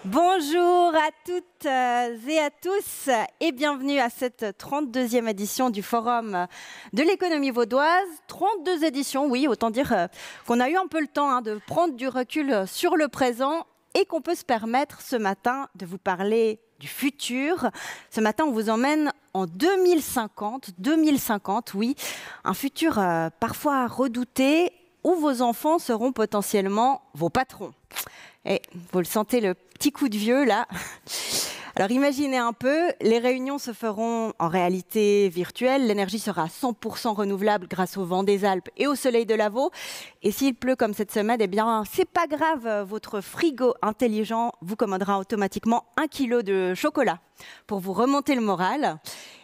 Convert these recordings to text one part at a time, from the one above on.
Bonjour à toutes et à tous et bienvenue à cette 32e édition du Forum de l'économie vaudoise. 32 éditions, oui, autant dire qu'on a eu un peu le temps de prendre du recul sur le présent et qu'on peut se permettre ce matin de vous parler du futur. Ce matin, on vous emmène en 2050, oui, un futur parfois redouté où vos enfants seront potentiellement vos patrons. Et vous le sentez, le petit coup de vieux là. Alors imaginez un peu, les réunions se feront en réalité virtuelle, l'énergie sera 100% renouvelable grâce au vent des Alpes et au soleil de Lavaux. Et s'il pleut comme cette semaine, eh bien c'est pas grave, votre frigo intelligent vous commandera automatiquement 1 kilo de chocolat pour vous remonter le moral.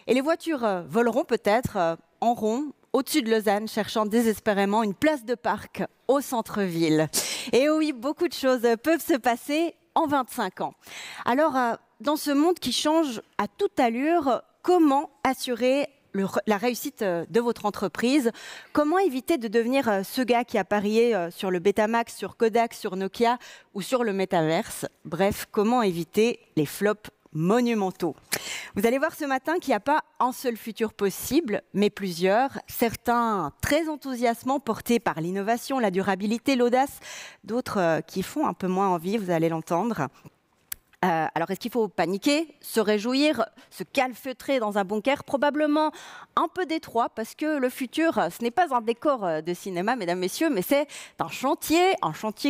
Et les voitures voleront peut-être en rond au-dessus de Lausanne, cherchant désespérément une place de parc au centre-ville. Et oui, beaucoup de choses peuvent se passer en 25 ans. Alors, dans ce monde qui change à toute allure, comment assurer la réussite de votre entreprise? Comment éviter de devenir ce gars qui a parié sur le Betamax, sur Kodak, sur Nokia ou sur le métaverse? Bref, comment éviter les flops monumentaux? Vous allez voir ce matin qu'il n'y a pas un seul futur possible, mais plusieurs. Certains très enthousiasmants, portés par l'innovation, la durabilité, l'audace. D'autres qui font un peu moins envie, vous allez l'entendre. Alors, est-ce qu'il faut paniquer, se réjouir, se calfeutrer dans un bunker? Probablement un peu détroit, parce que le futur, ce n'est pas un décor de cinéma, mesdames, messieurs, mais c'est un chantier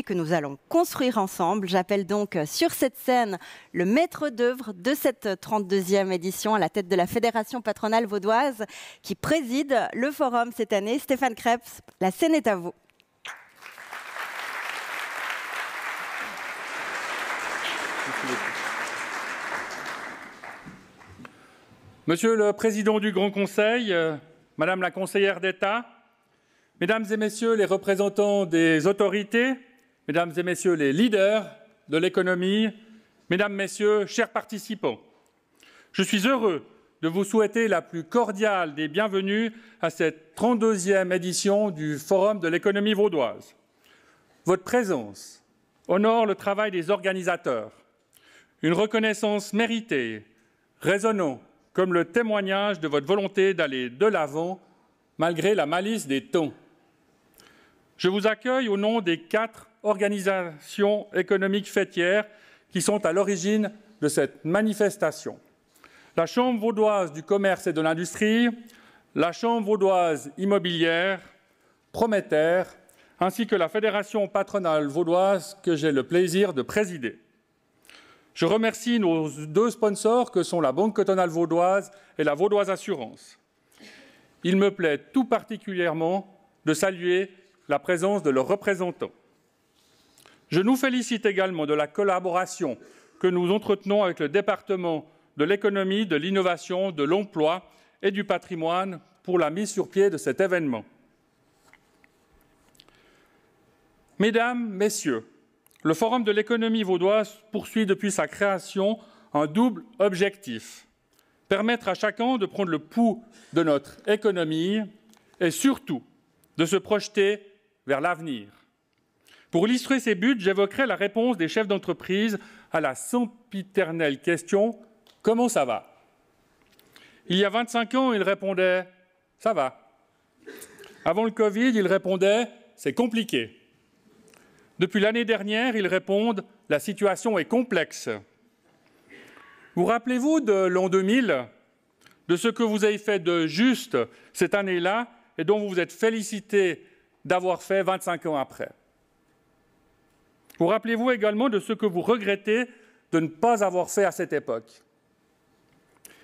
que nous allons construire ensemble. J'appelle donc sur cette scène le maître d'œuvre de cette 32e édition à la tête de la Fédération patronale vaudoise qui préside le forum cette année, Stéphane Krebs. La scène est à vous. Monsieur le Président du Grand Conseil, Madame la Conseillère d'État, Mesdames et Messieurs les représentants des autorités, Mesdames et Messieurs les leaders de l'économie, Mesdames, Messieurs, chers participants, je suis heureux de vous souhaiter la plus cordiale des bienvenues à cette 32e édition du Forum de l'économie vaudoise. Votre présence honore le travail des organisateurs, une reconnaissance méritée, résonnant comme le témoignage de votre volonté d'aller de l'avant malgré la malice des temps. Je vous accueille au nom des 4 organisations économiques fêtières qui sont à l'origine de cette manifestation. La Chambre vaudoise du commerce et de l'industrie, la Chambre vaudoise immobilière, Prométer, ainsi que la Fédération patronale vaudoise que j'ai le plaisir de présider. Je remercie nos 2 sponsors que sont la Banque cantonale vaudoise et la Vaudoise Assurance. Il me plaît tout particulièrement de saluer la présence de leurs représentants. Je nous félicite également de la collaboration que nous entretenons avec le département de l'économie, de l'innovation, de l'emploi et du patrimoine pour la mise sur pied de cet événement. Mesdames, Messieurs, le Forum de l'économie vaudoise poursuit depuis sa création un double objectif: permettre à chacun de prendre le pouls de notre économie et surtout de se projeter vers l'avenir. Pour illustrer ces buts, j'évoquerai la réponse des chefs d'entreprise à la sempiternelle question « Comment ça va ?» Il y a 25 ans, ils répondaient « Ça va ». Avant le Covid, ils répondaient « C'est compliqué ». Depuis l'année dernière, ils répondent « La situation est complexe ». Vous rappelez-vous de l'an 2000, de ce que vous avez fait de juste cette année-là et dont vous vous êtes félicité d'avoir fait 25 ans après? Vous rappelez-vous également de ce que vous regrettez de ne pas avoir fait à cette époque?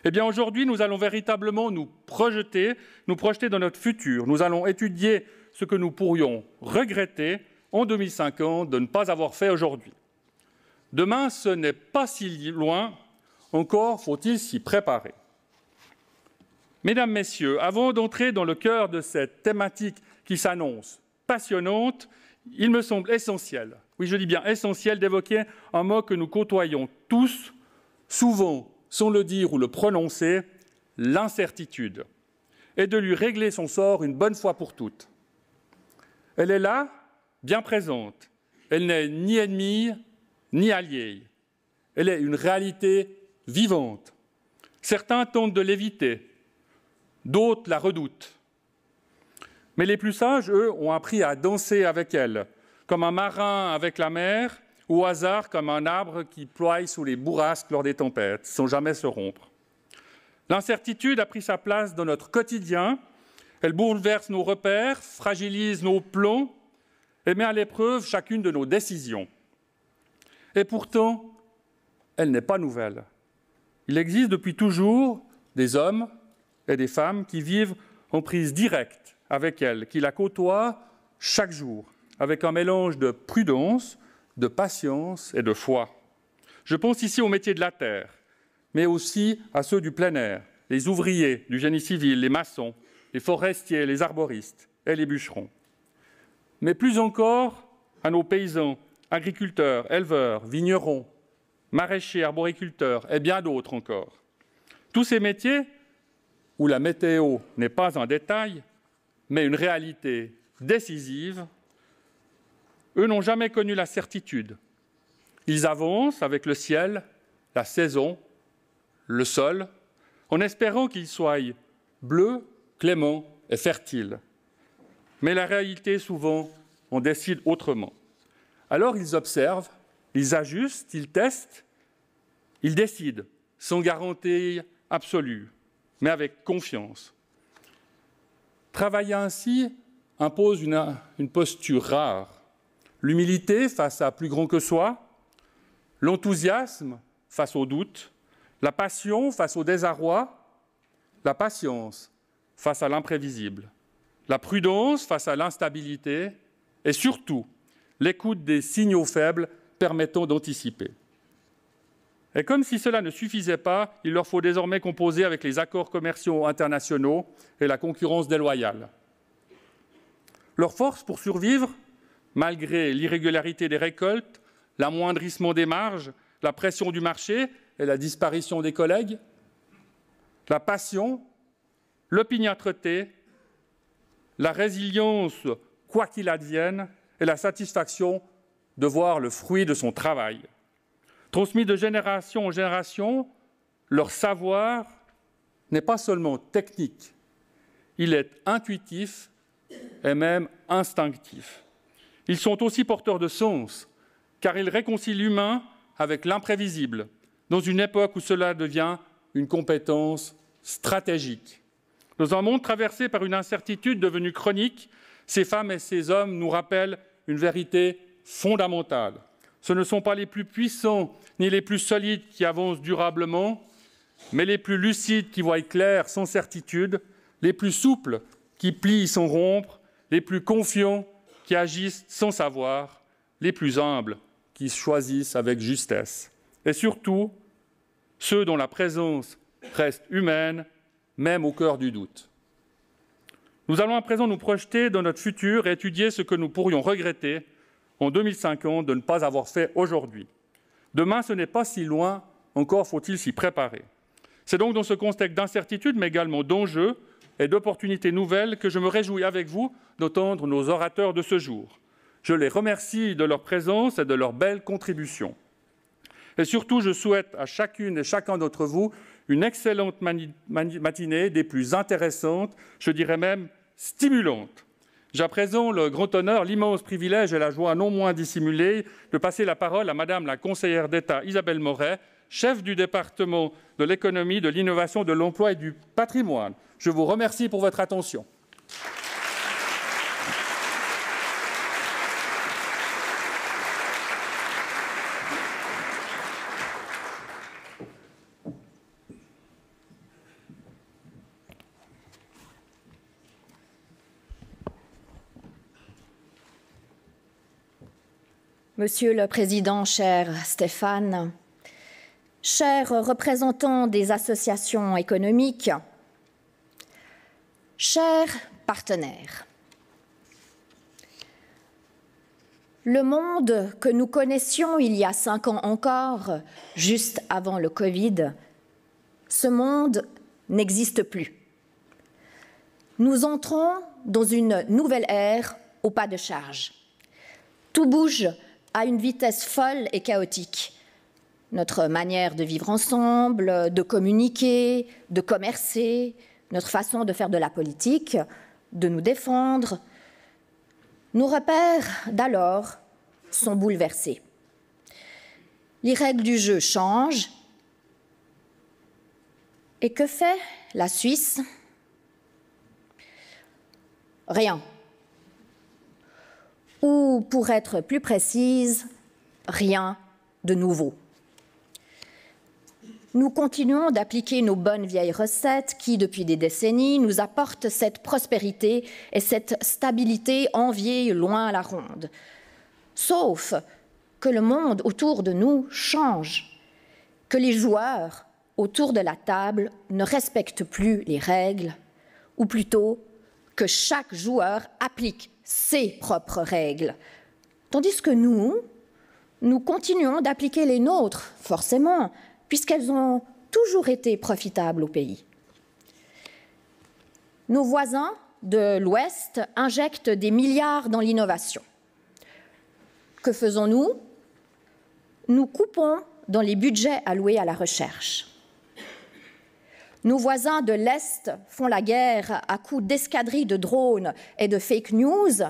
Eh bien, aujourd'hui, nous allons véritablement nous projeter dans notre futur. Nous allons étudier ce que nous pourrions regretter en 2050 de ne pas avoir fait aujourd'hui. Demain, ce n'est pas si loin, encore faut-il s'y préparer. Mesdames, Messieurs, avant d'entrer dans le cœur de cette thématique qui s'annonce passionnante, il me semble essentiel, oui je dis bien essentiel, d'évoquer un mot que nous côtoyons tous, souvent sans le dire ou le prononcer, l'incertitude, et de lui régler son sort une bonne fois pour toutes. Elle est là, bien présente. Elle n'est ni ennemie, ni alliée. elle est une réalité vivante. Certains tentent de l'éviter, d'autres la redoutent. Mais les plus sages, eux, ont appris à danser avec elle, comme un marin avec la mer, ou au hasard comme un arbre qui ploie sous les bourrasques lors des tempêtes, sans jamais se rompre. L'incertitude a pris sa place dans notre quotidien, elle bouleverse nos repères, fragilise nos plans et met à l'épreuve chacune de nos décisions. Et pourtant, elle n'est pas nouvelle. Il existe depuis toujours des hommes et des femmes qui vivent en prise directe avec elle, qui la côtoient chaque jour, avec un mélange de prudence, de patience et de foi. Je pense ici aux métiers de la terre, mais aussi à ceux du plein air, les ouvriers du génie civil, les maçons, les forestiers, les arboristes et les bûcherons. Mais plus encore à nos paysans, agriculteurs, éleveurs, vignerons, maraîchers, arboriculteurs et bien d'autres encore. Tous ces métiers où la météo n'est pas un détail, mais une réalité décisive, eux n'ont jamais connu la certitude. Ils avancent avec le ciel, la saison, le sol, en espérant qu'il soit bleu, clément et fertile. Mais la réalité, souvent, on décide autrement. Alors ils observent, ils ajustent, ils testent, ils décident, sans garantie absolue, mais avec confiance. Travailler ainsi impose une posture rare. L'humilité face à plus grand que soi, l'enthousiasme face au doute, la passion face au désarroi, la patience face à l'imprévisible, la prudence face à l'instabilité et surtout l'écoute des signaux faibles permettant d'anticiper. Et comme si cela ne suffisait pas, il leur faut désormais composer avec les accords commerciaux internationaux et la concurrence déloyale. Leur force pour survivre, malgré l'irrégularité des récoltes, l'amoindrissement des marges, la pression du marché et la disparition des collègues, la passion, l'opiniâtreté, la résilience, quoi qu'il advienne, et la satisfaction de voir le fruit de son travail. Transmis de génération en génération, leur savoir n'est pas seulement technique, il est intuitif et même instinctif. Ils sont aussi porteurs de sens, car ils réconcilient l'humain avec l'imprévisible, dans une époque où cela devient une compétence stratégique. Dans un monde traversé par une incertitude devenue chronique, ces femmes et ces hommes nous rappellent une vérité fondamentale. Ce ne sont pas les plus puissants ni les plus solides qui avancent durablement, mais les plus lucides qui voient clair sans certitude, les plus souples qui plient sans rompre, les plus confiants qui agissent sans savoir, les plus humbles qui choisissent avec justesse. Et surtout, ceux dont la présence reste humaine, même au cœur du doute. Nous allons à présent nous projeter dans notre futur et étudier ce que nous pourrions regretter en 2050 de ne pas avoir fait aujourd'hui. Demain, ce n'est pas si loin, encore faut-il s'y préparer. C'est donc dans ce contexte d'incertitude, mais également d'enjeux et d'opportunités nouvelles que je me réjouis avec vous d'entendre nos orateurs de ce jour. Je les remercie de leur présence et de leurs belles contributions. Et surtout, je souhaite à chacune et chacun d'entre vous une excellente matinée, des plus intéressantes, je dirais même stimulantes. J'ai à présent le grand honneur, l'immense privilège et la joie non moins dissimulée de passer la parole à Madame la conseillère d'État Isabelle Moret, chef du département de l'économie, de l'innovation, de l'emploi et du patrimoine. Je vous remercie pour votre attention. Monsieur le Président, cher Stéphane, chers représentants des associations économiques, chers partenaires, le monde que nous connaissions il y a 5 ans encore, juste avant le Covid, ce monde n'existe plus. Nous entrons dans une nouvelle ère au pas de charge. Tout bouge à une vitesse folle et chaotique. notre manière de vivre ensemble, de communiquer, de commercer, notre façon de faire de la politique, de nous défendre. Nos repères d'alors sont bouleversés. Les règles du jeu changent. Et que fait la Suisse? Rien. Ou, pour être plus précise, rien de nouveau. Nous continuons d'appliquer nos bonnes vieilles recettes qui, depuis des décennies, nous apportent cette prospérité et cette stabilité enviée loin à la ronde. Sauf que le monde autour de nous change, que les joueurs autour de la table ne respectent plus les règles, ou plutôt que chaque joueur applique ses propres règles, tandis que nous continuons d'appliquer les nôtres, forcément, puisqu'elles ont toujours été profitables au pays. Nos voisins de l'Ouest injectent des milliards dans l'innovation. Que faisons-nous? Nous coupons dans les budgets alloués à la recherche. Nos voisins de l'Est font la guerre à coups d'escadrilles de drones et de fake news.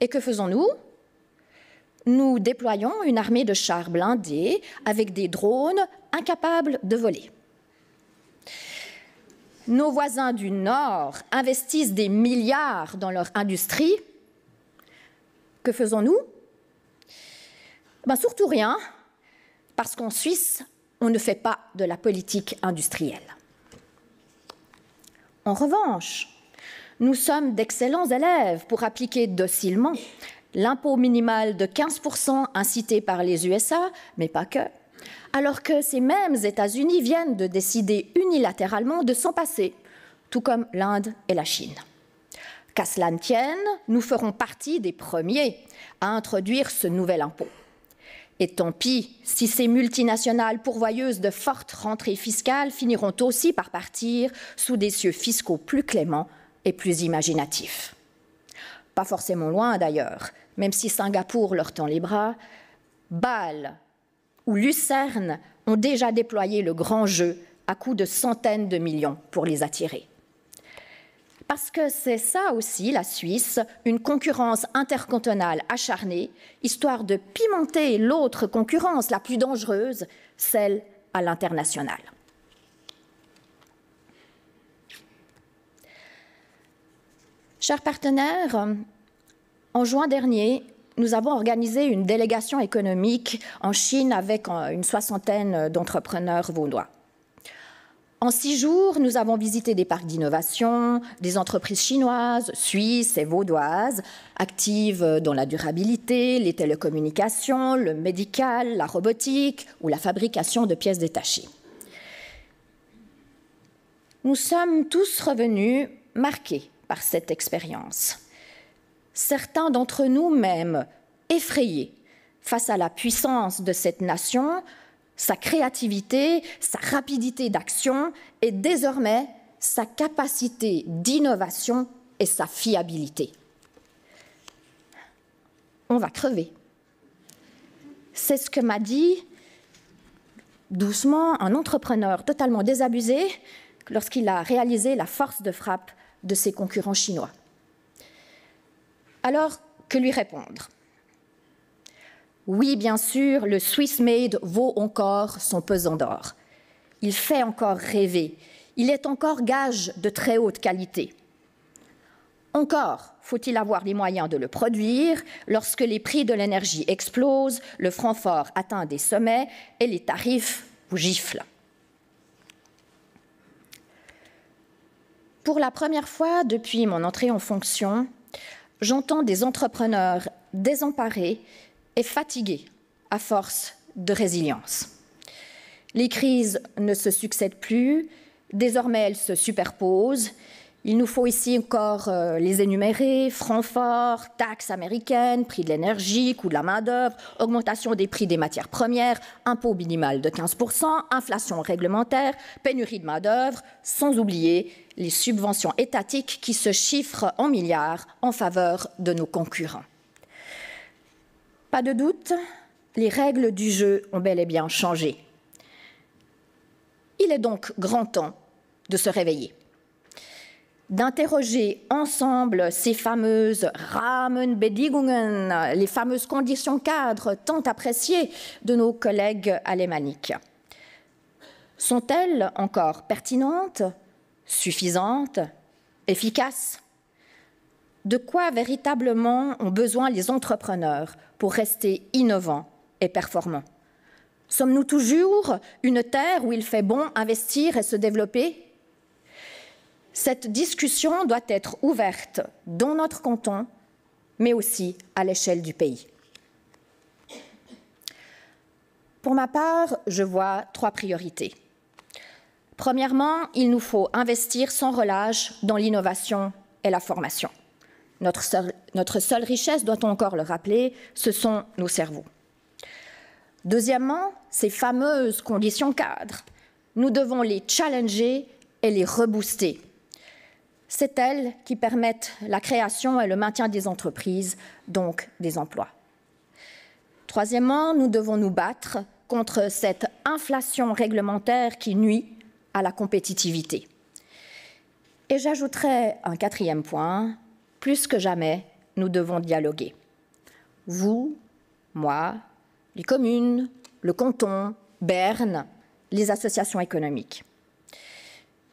Et que faisons-nous? Nous déployons une armée de chars blindés avec des drones incapables de voler. Nos voisins du Nord investissent des milliards dans leur industrie. Que faisons-nous? Surtout rien, parce qu'en Suisse, on ne fait pas de la politique industrielle. En revanche, nous sommes d'excellents élèves pour appliquer docilement l'impôt minimal de 15% incité par les USA, mais pas que, alors que ces mêmes États-Unis viennent de décider unilatéralement de s'en passer, tout comme l'Inde et la Chine. Qu'à cela ne tienne, nous ferons partie des premiers à introduire ce nouvel impôt. Et tant pis si ces multinationales pourvoyeuses de fortes rentrées fiscales finiront aussi par partir sous des cieux fiscaux plus cléments et plus imaginatifs. Pas forcément loin d'ailleurs, même si Singapour leur tend les bras, Bâle ou Lucerne ont déjà déployé le grand jeu à coups de centaines de millions pour les attirer. Parce que c'est ça aussi, la Suisse, une concurrence intercantonale acharnée, histoire de pimenter l'autre concurrence la plus dangereuse, celle à l'international. Chers partenaires, en juin dernier, nous avons organisé une délégation économique en Chine avec une soixantaine d'entrepreneurs vaudois. En 6 jours, nous avons visité des parcs d'innovation, des entreprises chinoises, suisses et vaudoises, actives dans la durabilité, les télécommunications, le médical, la robotique ou la fabrication de pièces détachées. Nous sommes tous revenus marqués par cette expérience. Certains d'entre nous même effrayés face à la puissance de cette nation, sa créativité, sa rapidité d'action et désormais sa capacité d'innovation et sa fiabilité. On va crever. C'est ce que m'a dit doucement un entrepreneur totalement désabusé lorsqu'il a réalisé la force de frappe de ses concurrents chinois. Alors, que lui répondre? Oui, bien sûr, le Swiss Made vaut encore son pesant d'or. Il fait encore rêver. Il est encore gage de très haute qualité. Encore faut-il avoir les moyens de le produire lorsque les prix de l'énergie explosent, le franc fort atteint des sommets et les tarifs vous giflent. Pour la première fois depuis mon entrée en fonction, j'entends des entrepreneurs désemparés et fatigués à force de résilience. Les crises ne se succèdent plus, désormais elles se superposent. Il nous faut ici encore les énumérer: franc fort, taxes américaines, prix de l'énergie, coût de la main-d'œuvre, augmentation des prix des matières premières, impôt minimal de 15%, inflation réglementaire, pénurie de main-d'œuvre, sans oublier les subventions étatiques qui se chiffrent en milliards en faveur de nos concurrents. Pas de doute, les règles du jeu ont bel et bien changé. Il est donc grand temps de se réveiller, d'interroger ensemble ces fameuses Rahmenbedingungen, les fameuses conditions cadres tant appréciées de nos collègues alémaniques. Sont-elles encore pertinentes, suffisantes, efficaces? De quoi véritablement ont besoin les entrepreneurs pour rester innovants et performants? Sommes-nous toujours une terre où il fait bon investir et se développer? Cette discussion doit être ouverte dans notre canton, mais aussi à l'échelle du pays. Pour ma part, je vois 3 priorités. Premièrement, il nous faut investir sans relâche dans l'innovation et la formation. Notre seule richesse, doit-on encore le rappeler, ce sont nos cerveaux. Deuxièmement, ces fameuses conditions cadres, nous devons les challenger et les rebooster. C'est elles qui permettent la création et le maintien des entreprises, donc des emplois. Troisièmement, nous devons nous battre contre cette inflation réglementaire qui nuit à la compétitivité. Et j'ajouterai un 4e point, plus que jamais, nous devons dialoguer. Vous, moi, les communes, le canton, Berne, les associations économiques.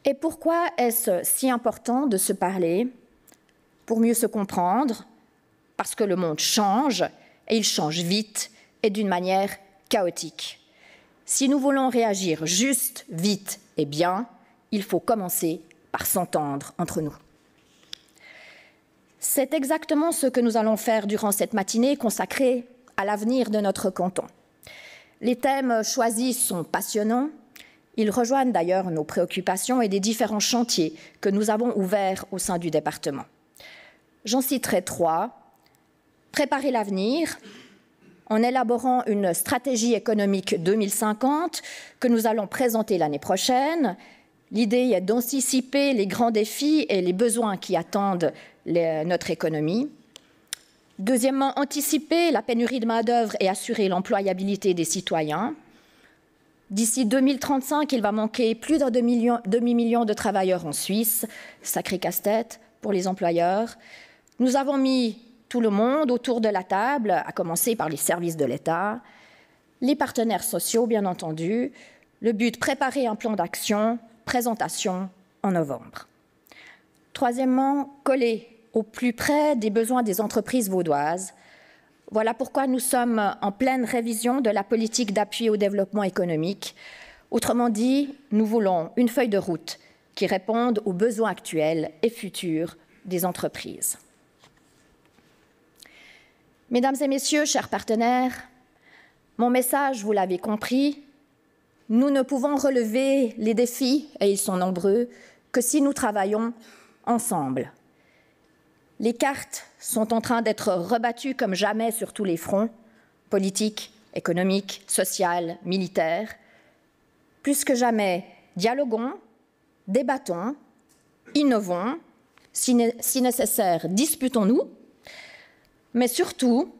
Et pourquoi est-ce si important de se parler? Pour mieux se comprendre, parce que le monde change, et il change vite et d'une manière chaotique. Si nous voulons réagir juste, vite et bien, il faut commencer par s'entendre entre nous. C'est exactement ce que nous allons faire durant cette matinée consacrée à l'avenir de notre canton. Les thèmes choisis sont passionnants. Ils rejoignent d'ailleurs nos préoccupations et des différents chantiers que nous avons ouverts au sein du département. J'en citerai 3. Préparer l'avenir en élaborant une stratégie économique 2050 que nous allons présenter l'année prochaine. L'idée est d'anticiper les grands défis et les besoins qui attendent notre économie. Deuxièmement, anticiper la pénurie de main-d'œuvre et assurer l'employabilité des citoyens. D'ici 2035, il va manquer plus d'un demi-million de travailleurs en Suisse. Sacré casse-tête pour les employeurs. Nous avons mis tout le monde autour de la table, à commencer par les services de l'État, les partenaires sociaux, bien entendu. Le but, préparer un plan d'action, présentation en novembre. Troisièmement, coller au plus près des besoins des entreprises vaudoises. Voilà pourquoi nous sommes en pleine révision de la politique d'appui au développement économique. Autrement dit, nous voulons une feuille de route qui réponde aux besoins actuels et futurs des entreprises. Mesdames et messieurs, chers partenaires, mon message, vous l'avez compris, nous ne pouvons relever les défis, et ils sont nombreux, que si nous travaillons ensemble. Les cartes sont en train d'être rebattues comme jamais sur tous les fronts, politiques, économiques, sociaux, militaires. Plus que jamais, dialoguons, débattons, innovons, si nécessaire, disputons-nous, mais surtout,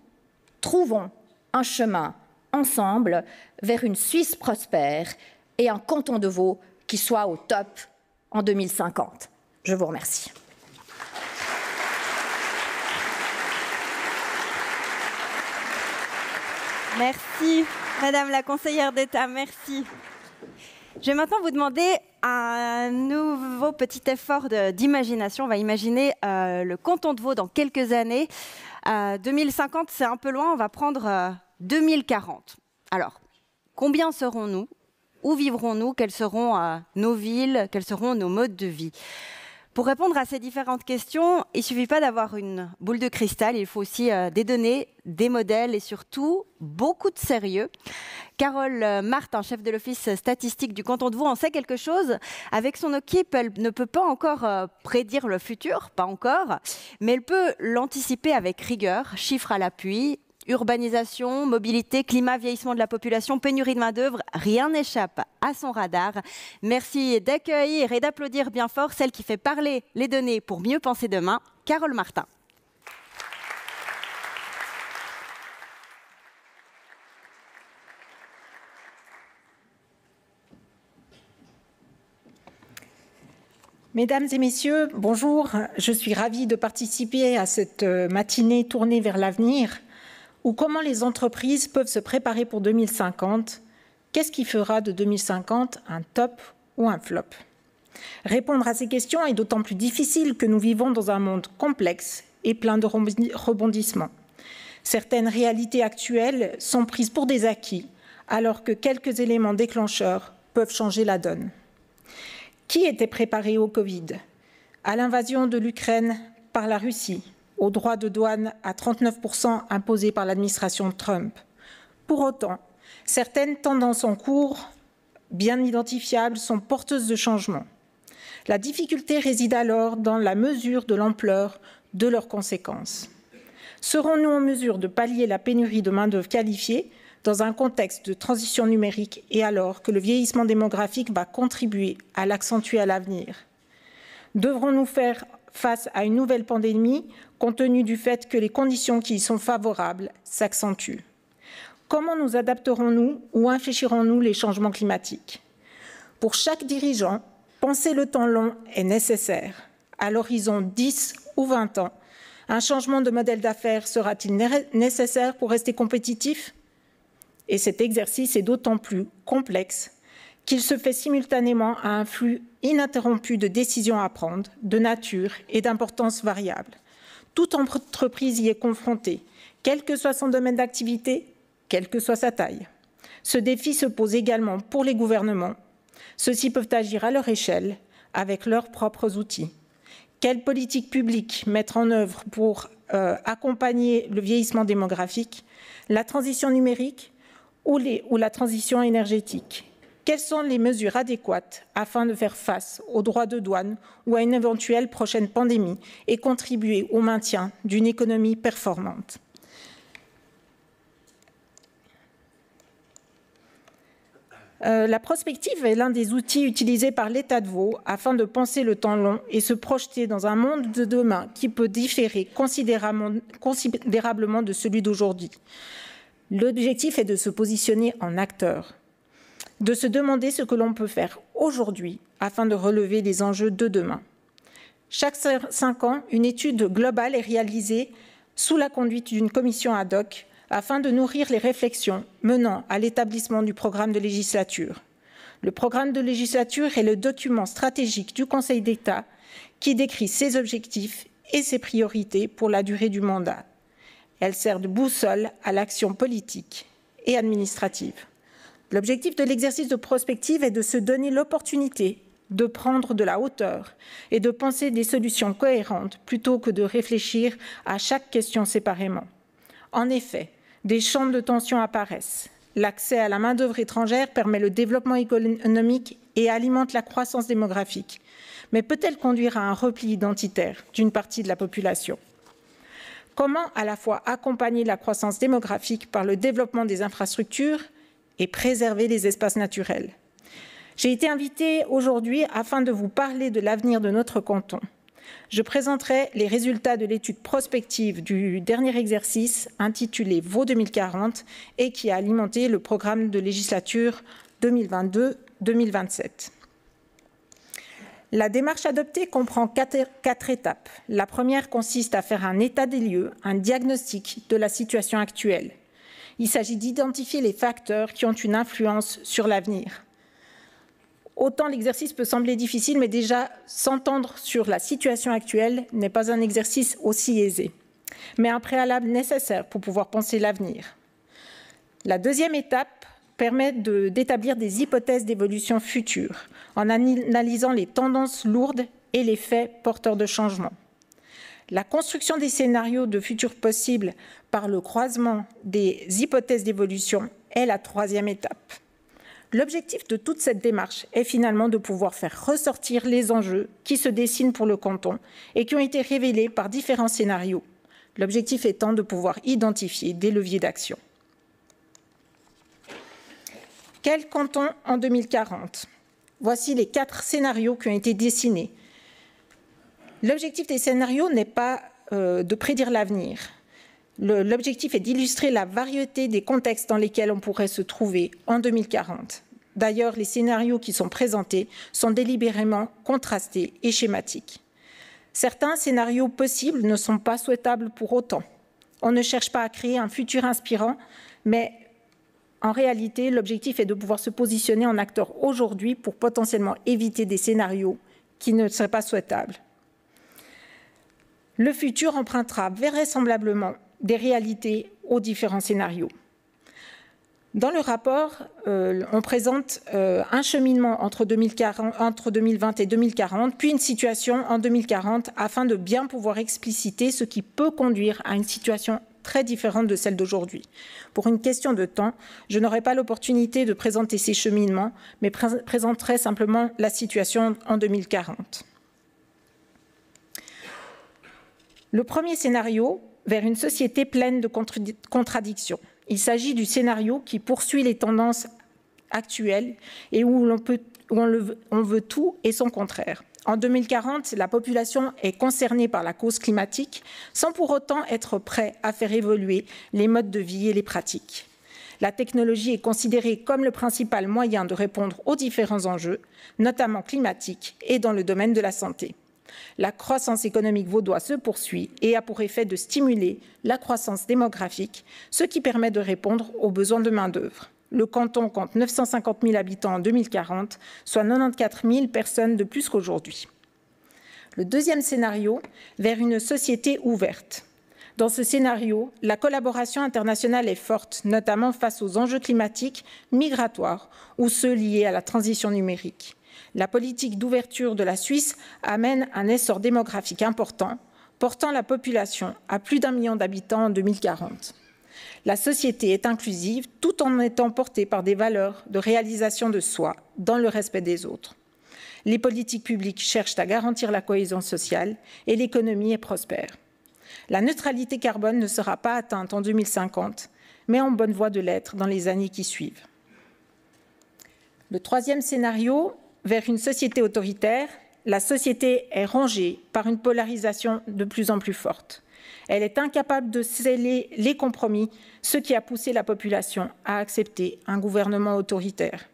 trouvons un chemin ensemble vers une Suisse prospère et un canton de Vaud qui soit au top en 2050. Je vous remercie. Merci, Madame la conseillère d'État, merci. Je vais maintenant vous demander un nouveau petit effort d'imagination. On va imaginer le canton de Vaud dans quelques années. 2050, c'est un peu loin, on va prendre 2040. Alors, combien serons-nous? Où vivrons-nous? Quelles seront nos villes? Quels seront nos modes de vie? Pour répondre à ces différentes questions, il ne suffit pas d'avoir une boule de cristal, il faut aussi des données, des modèles et surtout beaucoup de sérieux. Carole Martin, chef de l'office statistique du canton de Vaud, en sait quelque chose. Avec son équipe, elle ne peut pas encore prédire le futur, pas encore, mais elle peut l'anticiper avec rigueur, chiffres à l'appui. Urbanisation, mobilité, climat, vieillissement de la population, pénurie de main-d'œuvre, rien n'échappe à son radar. Merci d'accueillir et d'applaudir bien fort celle qui fait parler les données pour mieux penser demain, Carole Martin. Mesdames et messieurs, bonjour. Je suis ravie de participer à cette matinée tournée vers l'avenir, où comment les entreprises peuvent se préparer pour 2050. Qu'est-ce qui fera de 2050 un top ou un flop? Répondre à ces questions est d'autant plus difficile que nous vivons dans un monde complexe et plein de rebondissements. Certaines réalités actuelles sont prises pour des acquis, alors que quelques éléments déclencheurs peuvent changer la donne. Qui était préparé au Covid? À l'invasion de l'Ukraine par la Russie, aux droits de douane à 39% imposés par l'administration Trump. Pour autant, certaines tendances en cours, bien identifiables, sont porteuses de changement. La difficulté réside alors dans la mesure de l'ampleur de leurs conséquences. Serons-nous en mesure de pallier la pénurie de main-d'œuvre qualifiée dans un contexte de transition numérique et alors que le vieillissement démographique va contribuer à l'accentuer à l'avenir? Devrons-nous faire face à une nouvelle pandémie compte tenu du fait que les conditions qui y sont favorables s'accentuent? Comment nous adapterons-nous ou infléchirons-nous les changements climatiques? Pour chaque dirigeant, penser le temps long est nécessaire. À l'horizon 10 ou 20 ans, un changement de modèle d'affaires sera-t-il nécessaire pour rester compétitif? Et cet exercice est d'autant plus complexe qu'il se fait simultanément à un flux ininterrompu de décisions à prendre, de nature et d'importance variables. Toute entreprise y est confrontée, quel que soit son domaine d'activité, quelle que soit sa taille. Ce défi se pose également pour les gouvernements. Ceux-ci peuvent agir à leur échelle, avec leurs propres outils. Quelles politiques publiques mettre en œuvre pour accompagner le vieillissement démographique, la transition numérique ou la transition énergétique? Quelles sont les mesures adéquates afin de faire face aux droits de douane ou à une éventuelle prochaine pandémie et contribuer au maintien d'une économie performante? La prospective est l'un des outils utilisés par l'État de Vaud afin de penser le temps long et se projeter dans un monde de demain qui peut différer considérablement de celui d'aujourd'hui. L'objectif est de se positionner en acteur, de se demander ce que l'on peut faire aujourd'hui afin de relever les enjeux de demain. Chaque 5 ans, une étude globale est réalisée sous la conduite d'une commission ad hoc afin de nourrir les réflexions menant à l'établissement du programme de législature. Le programme de législature est le document stratégique du Conseil d'État qui décrit ses objectifs et ses priorités pour la durée du mandat. Elle sert de boussole à l'action politique et administrative. L'objectif de l'exercice de prospective est de se donner l'opportunité de prendre de la hauteur et de penser des solutions cohérentes plutôt que de réfléchir à chaque question séparément. En effet, des champs de tension apparaissent. L'accès à la main-d'œuvre étrangère permet le développement économique et alimente la croissance démographique. Mais peut-elle conduire à un repli identitaire d'une partie de la population? Comment à la fois accompagner la croissance démographique par le développement des infrastructures et préserver les espaces naturels? J'ai été invitée aujourd'hui afin de vous parler de l'avenir de notre canton. Je présenterai les résultats de l'étude prospective du dernier exercice intitulé Vaud 2040 et qui a alimenté le programme de législature 2022-2027. La démarche adoptée comprend quatre étapes. La première consiste à faire un état des lieux, un diagnostic de la situation actuelle. Il s'agit d'identifier les facteurs qui ont une influence sur l'avenir. Autant l'exercice peut sembler difficile, mais déjà s'entendre sur la situation actuelle n'est pas un exercice aussi aisé, mais un préalable nécessaire pour pouvoir penser l'avenir. La deuxième étape permet d'établir des hypothèses d'évolution future, en analysant les tendances lourdes et les faits porteurs de changement. La construction des scénarios de futur possibles par le croisement des hypothèses d'évolution est la troisième étape. L'objectif de toute cette démarche est finalement de pouvoir faire ressortir les enjeux qui se dessinent pour le canton et qui ont été révélés par différents scénarios. L'objectif étant de pouvoir identifier des leviers d'action. Quel canton en 2040? Voici les 4 scénarios qui ont été dessinés. L'objectif des scénarios n'est pas de prédire l'avenir. L'objectif est d'illustrer la variété des contextes dans lesquels on pourrait se trouver en 2040. D'ailleurs, les scénarios qui sont présentés sont délibérément contrastés et schématiques. Certains scénarios possibles ne sont pas souhaitables pour autant. On ne cherche pas à créer un futur inspirant, mais en réalité, l'objectif est de pouvoir se positionner en acteur aujourd'hui pour potentiellement éviter des scénarios qui ne seraient pas souhaitables. Le futur empruntera vraisemblablement des réalités aux différents scénarios. Dans le rapport, on présente un cheminement entre 2020 et 2040, puis une situation en 2040, afin de bien pouvoir expliciter ce qui peut conduire à une situation très différente de celle d'aujourd'hui. Pour une question de temps, je n'aurai pas l'opportunité de présenter ces cheminements, mais présenterai simplement la situation en 2040. Le premier scénario, vers une société pleine de contradictions. Il s'agit du scénario qui poursuit les tendances actuelles et où on veut tout et son contraire. En 2040, la population est concernée par la cause climatique sans pour autant être prêt à faire évoluer les modes de vie et les pratiques. La technologie est considérée comme le principal moyen de répondre aux différents enjeux, notamment climatiques et dans le domaine de la santé. La croissance économique vaudoise se poursuit et a pour effet de stimuler la croissance démographique, ce qui permet de répondre aux besoins de main-d'œuvre. Le canton compte 950 000 habitants en 2040, soit 94 000 personnes de plus qu'aujourd'hui. Le deuxième scénario, vers une société ouverte. Dans ce scénario, la collaboration internationale est forte, notamment face aux enjeux climatiques, migratoires ou ceux liés à la transition numérique. La politique d'ouverture de la Suisse amène un essor démographique important, portant la population à plus d'1 million d'habitants en 2040. La société est inclusive tout en étant portée par des valeurs de réalisation de soi dans le respect des autres. Les politiques publiques cherchent à garantir la cohésion sociale et l'économie est prospère. La neutralité carbone ne sera pas atteinte en 2050, mais en bonne voie de l'être dans les années qui suivent. Le troisième scénario, vers une société autoritaire, la société est rongée par une polarisation de plus en plus forte. Elle est incapable de sceller les compromis, ce qui a poussé la population à accepter un gouvernement autoritaire.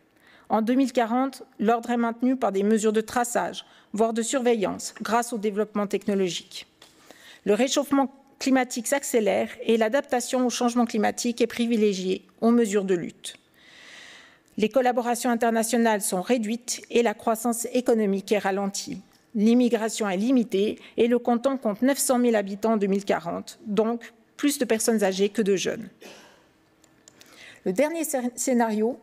En 2040, l'ordre est maintenu par des mesures de traçage, voire de surveillance, grâce au développement technologique. Le réchauffement climatique s'accélère et l'adaptation au changement climatique est privilégiée aux mesures de lutte. Les collaborations internationales sont réduites et la croissance économique est ralentie. L'immigration est limitée et le canton compte 900 000 habitants en 2040, donc plus de personnes âgées que de jeunes. Le dernier scénario,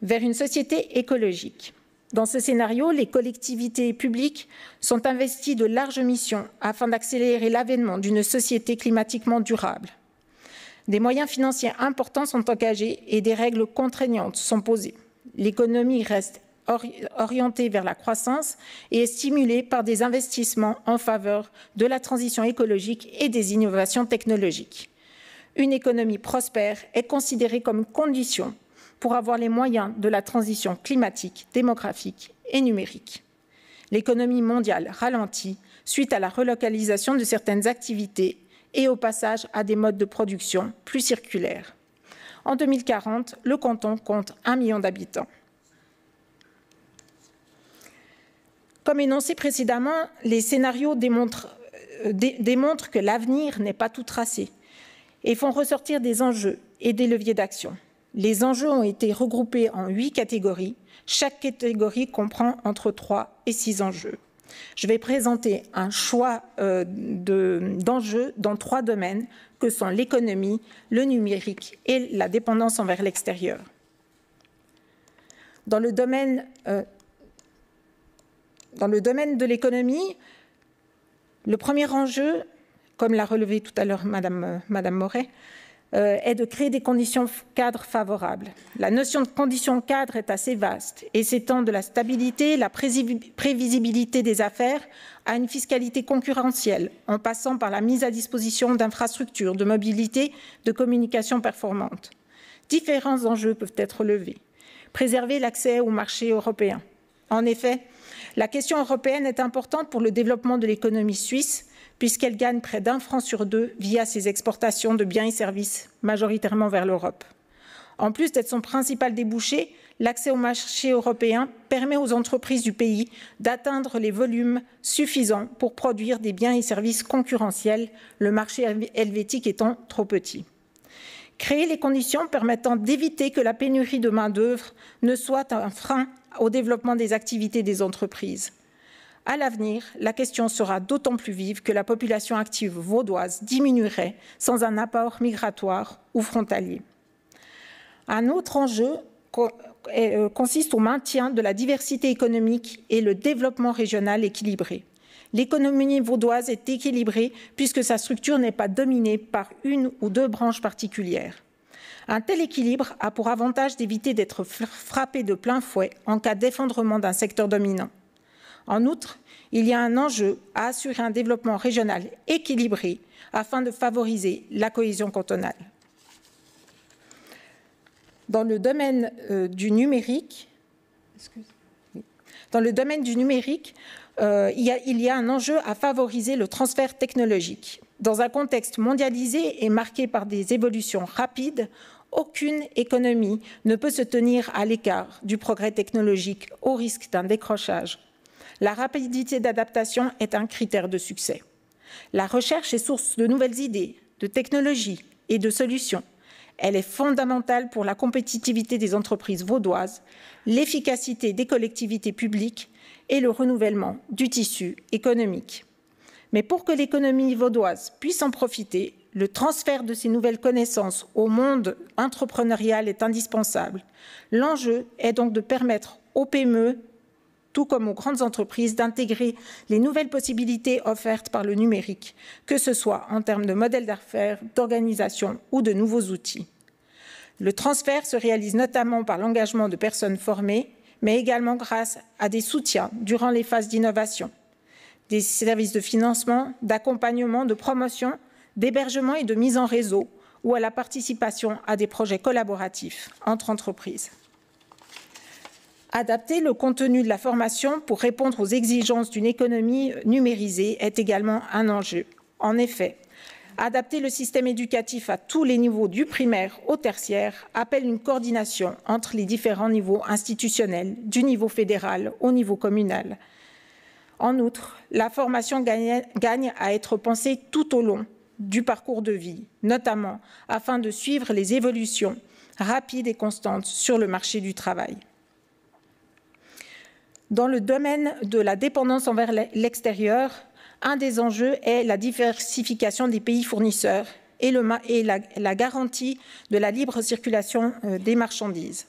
vers une société écologique. Dans ce scénario, les collectivités publiques sont investies de larges missions afin d'accélérer l'avènement d'une société climatiquement durable. Des moyens financiers importants sont engagés et des règles contraignantes sont posées. L'économie reste orientée vers la croissance et est stimulée par des investissements en faveur de la transition écologique et des innovations technologiques. Une économie prospère est considérée comme une condition pour avoir les moyens de la transition climatique, démographique et numérique. L'économie mondiale ralentit suite à la relocalisation de certaines activités et au passage à des modes de production plus circulaires. En 2040, le canton compte 1 million d'habitants. Comme énoncé précédemment, les scénarios démontrent que l'avenir n'est pas tout tracé et font ressortir des enjeux et des leviers d'action. Les enjeux ont été regroupés en 8 catégories. Chaque catégorie comprend entre 3 et 6 enjeux. Je vais présenter un choix d'enjeux dans 3 domaines que sont l'économie, le numérique et la dépendance envers l'extérieur. Dans le domaine de l'économie, le premier enjeu, comme l'a relevé tout à l'heure Madame Moret, est de créer des conditions cadres favorables. La notion de conditions cadres est assez vaste et s'étend de la stabilité, la prévisibilité des affaires à une fiscalité concurrentielle, en passant par la mise à disposition d'infrastructures de mobilité, de communication performantes. Différents enjeux peuvent être relevés. Préserver l'accès au marché européen. En effet, la question européenne est importante pour le développement de l'économie suisse, puisqu'elle gagne près d'1 franc sur 2 via ses exportations de biens et services, majoritairement vers l'Europe. En plus d'être son principal débouché, l'accès au marché européen permet aux entreprises du pays d'atteindre les volumes suffisants pour produire des biens et services concurrentiels, le marché helvétique étant trop petit. Créer les conditions permettant d'éviter que la pénurie de main-d'œuvre ne soit un frein au développement des activités des entreprises. À l'avenir, la question sera d'autant plus vive que la population active vaudoise diminuerait sans un apport migratoire ou frontalier. Un autre enjeu consiste au maintien de la diversité économique et le développement régional équilibré. L'économie vaudoise est équilibrée puisque sa structure n'est pas dominée par une ou deux branches particulières. Un tel équilibre a pour avantage d'éviter d'être frappé de plein fouet en cas d'effondrement d'un secteur dominant. En outre, il y a un enjeu à assurer un développement régional équilibré afin de favoriser la cohésion cantonale. Dans le domaine du numérique, il y a un enjeu à favoriser le transfert technologique. Dans un contexte mondialisé et marqué par des évolutions rapides, aucune économie ne peut se tenir à l'écart du progrès technologique au risque d'un décrochage. La rapidité d'adaptation est un critère de succès. La recherche est source de nouvelles idées, de technologies et de solutions. Elle est fondamentale pour la compétitivité des entreprises vaudoises, l'efficacité des collectivités publiques et le renouvellement du tissu économique. Mais pour que l'économie vaudoise puisse en profiter, le transfert de ces nouvelles connaissances au monde entrepreneurial est indispensable. L'enjeu est donc de permettre aux PME, tout comme aux grandes entreprises, d'intégrer les nouvelles possibilités offertes par le numérique, que ce soit en termes de modèles d'affaires, d'organisation ou de nouveaux outils. Le transfert se réalise notamment par l'engagement de personnes formées, mais également grâce à des soutiens durant les phases d'innovation, des services de financement, d'accompagnement, de promotion, d'hébergement et de mise en réseau, ou à la participation à des projets collaboratifs entre entreprises. Adapter le contenu de la formation pour répondre aux exigences d'une économie numérisée est également un enjeu. En effet, adapter le système éducatif à tous les niveaux du primaire au tertiaire appelle une coordination entre les différents niveaux institutionnels, du niveau fédéral au niveau communal. En outre, la formation gagne à être pensée tout au long du parcours de vie, notamment afin de suivre les évolutions rapides et constantes sur le marché du travail. Dans le domaine de la dépendance envers l'extérieur, un des enjeux est la diversification des pays fournisseurs et la garantie de la libre circulation des marchandises.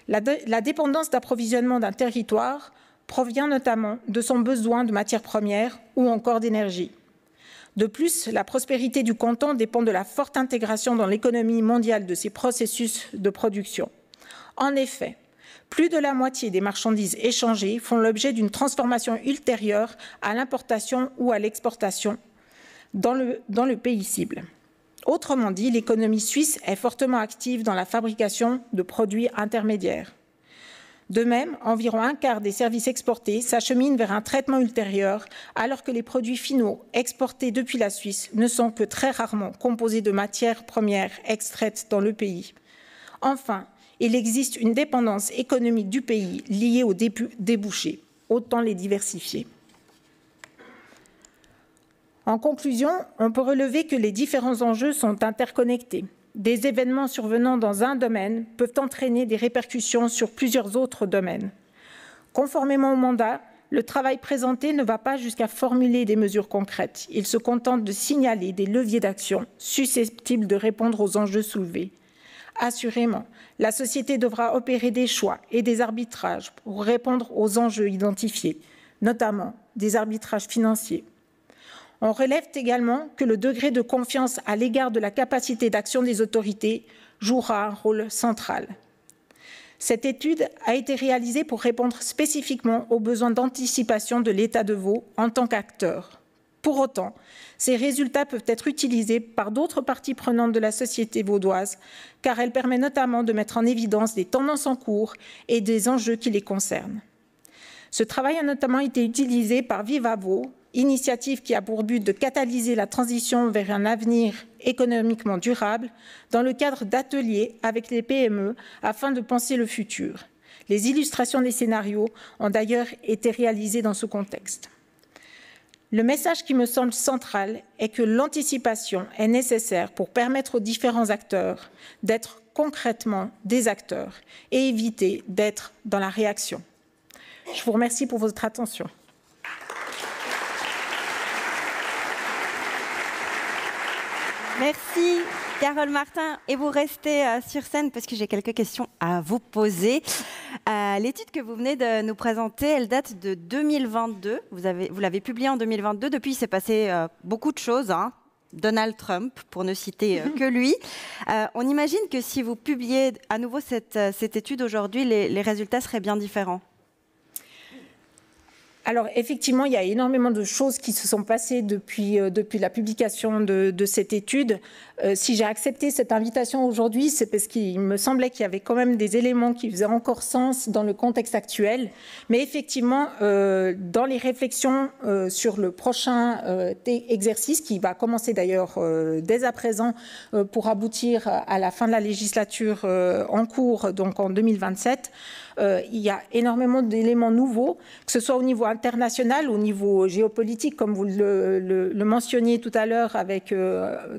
La dépendance d'approvisionnement d'un territoire provient notamment de son besoin de matières premières ou encore d'énergie. De plus, la prospérité du canton dépend de la forte intégration dans l'économie mondiale de ses processus de production. En effet, plus de la moitié des marchandises échangées font l'objet d'une transformation ultérieure à l'importation ou à l'exportation dans le pays cible. Autrement dit, l'économie suisse est fortement active dans la fabrication de produits intermédiaires. De même, environ un quart des services exportés s'acheminent vers un traitement ultérieur, alors que les produits finaux exportés depuis la Suisse ne sont que très rarement composés de matières premières extraites dans le pays. Enfin, il existe une dépendance économique du pays liée aux débouchés. Autant les diversifier. En conclusion, on peut relever que les différents enjeux sont interconnectés. Des événements survenant dans un domaine peuvent entraîner des répercussions sur plusieurs autres domaines. Conformément au mandat, le travail présenté ne va pas jusqu'à formuler des mesures concrètes. Il se contente de signaler des leviers d'action susceptibles de répondre aux enjeux soulevés. Assurément, la société devra opérer des choix et des arbitrages pour répondre aux enjeux identifiés, notamment des arbitrages financiers. On relève également que le degré de confiance à l'égard de la capacité d'action des autorités jouera un rôle central. Cette étude a été réalisée pour répondre spécifiquement aux besoins d'anticipation de l'État de Vaud en tant qu'acteur. Pour autant, ces résultats peuvent être utilisés par d'autres parties prenantes de la société vaudoise, car elle permet notamment de mettre en évidence des tendances en cours et des enjeux qui les concernent. Ce travail a notamment été utilisé par Viva Vaud, initiative qui a pour but de catalyser la transition vers un avenir économiquement durable dans le cadre d'ateliers avec les PME afin de penser le futur. Les illustrations des scénarios ont d'ailleurs été réalisées dans ce contexte. Le message qui me semble central est que l'anticipation est nécessaire pour permettre aux différents acteurs d'être concrètement des acteurs et éviter d'être dans la réaction. Je vous remercie pour votre attention. Merci Carole Martin, et vous restez sur scène parce que j'ai quelques questions à vous poser. L'étude que vous venez de nous présenter, elle date de 2022. Vous l'avez publiée en 2022. Depuis, il s'est passé beaucoup de choses. Donald Trump, pour ne citer que lui. On imagine que si vous publiez à nouveau cette étude aujourd'hui, les résultats seraient bien différents. Alors effectivement, il y a énormément de choses qui se sont passées depuis la publication de cette étude. Si j'ai accepté cette invitation aujourd'hui, c'est parce qu'il me semblait qu'il y avait quand même des éléments qui faisaient encore sens dans le contexte actuel. Mais effectivement, dans les réflexions sur le prochain exercice, qui va commencer d'ailleurs dès à présent pour aboutir à la fin de la législature en cours, donc en 2027, il y a énormément d'éléments nouveaux, que ce soit au niveau international, au niveau géopolitique, comme vous le mentionniez tout à l'heure avec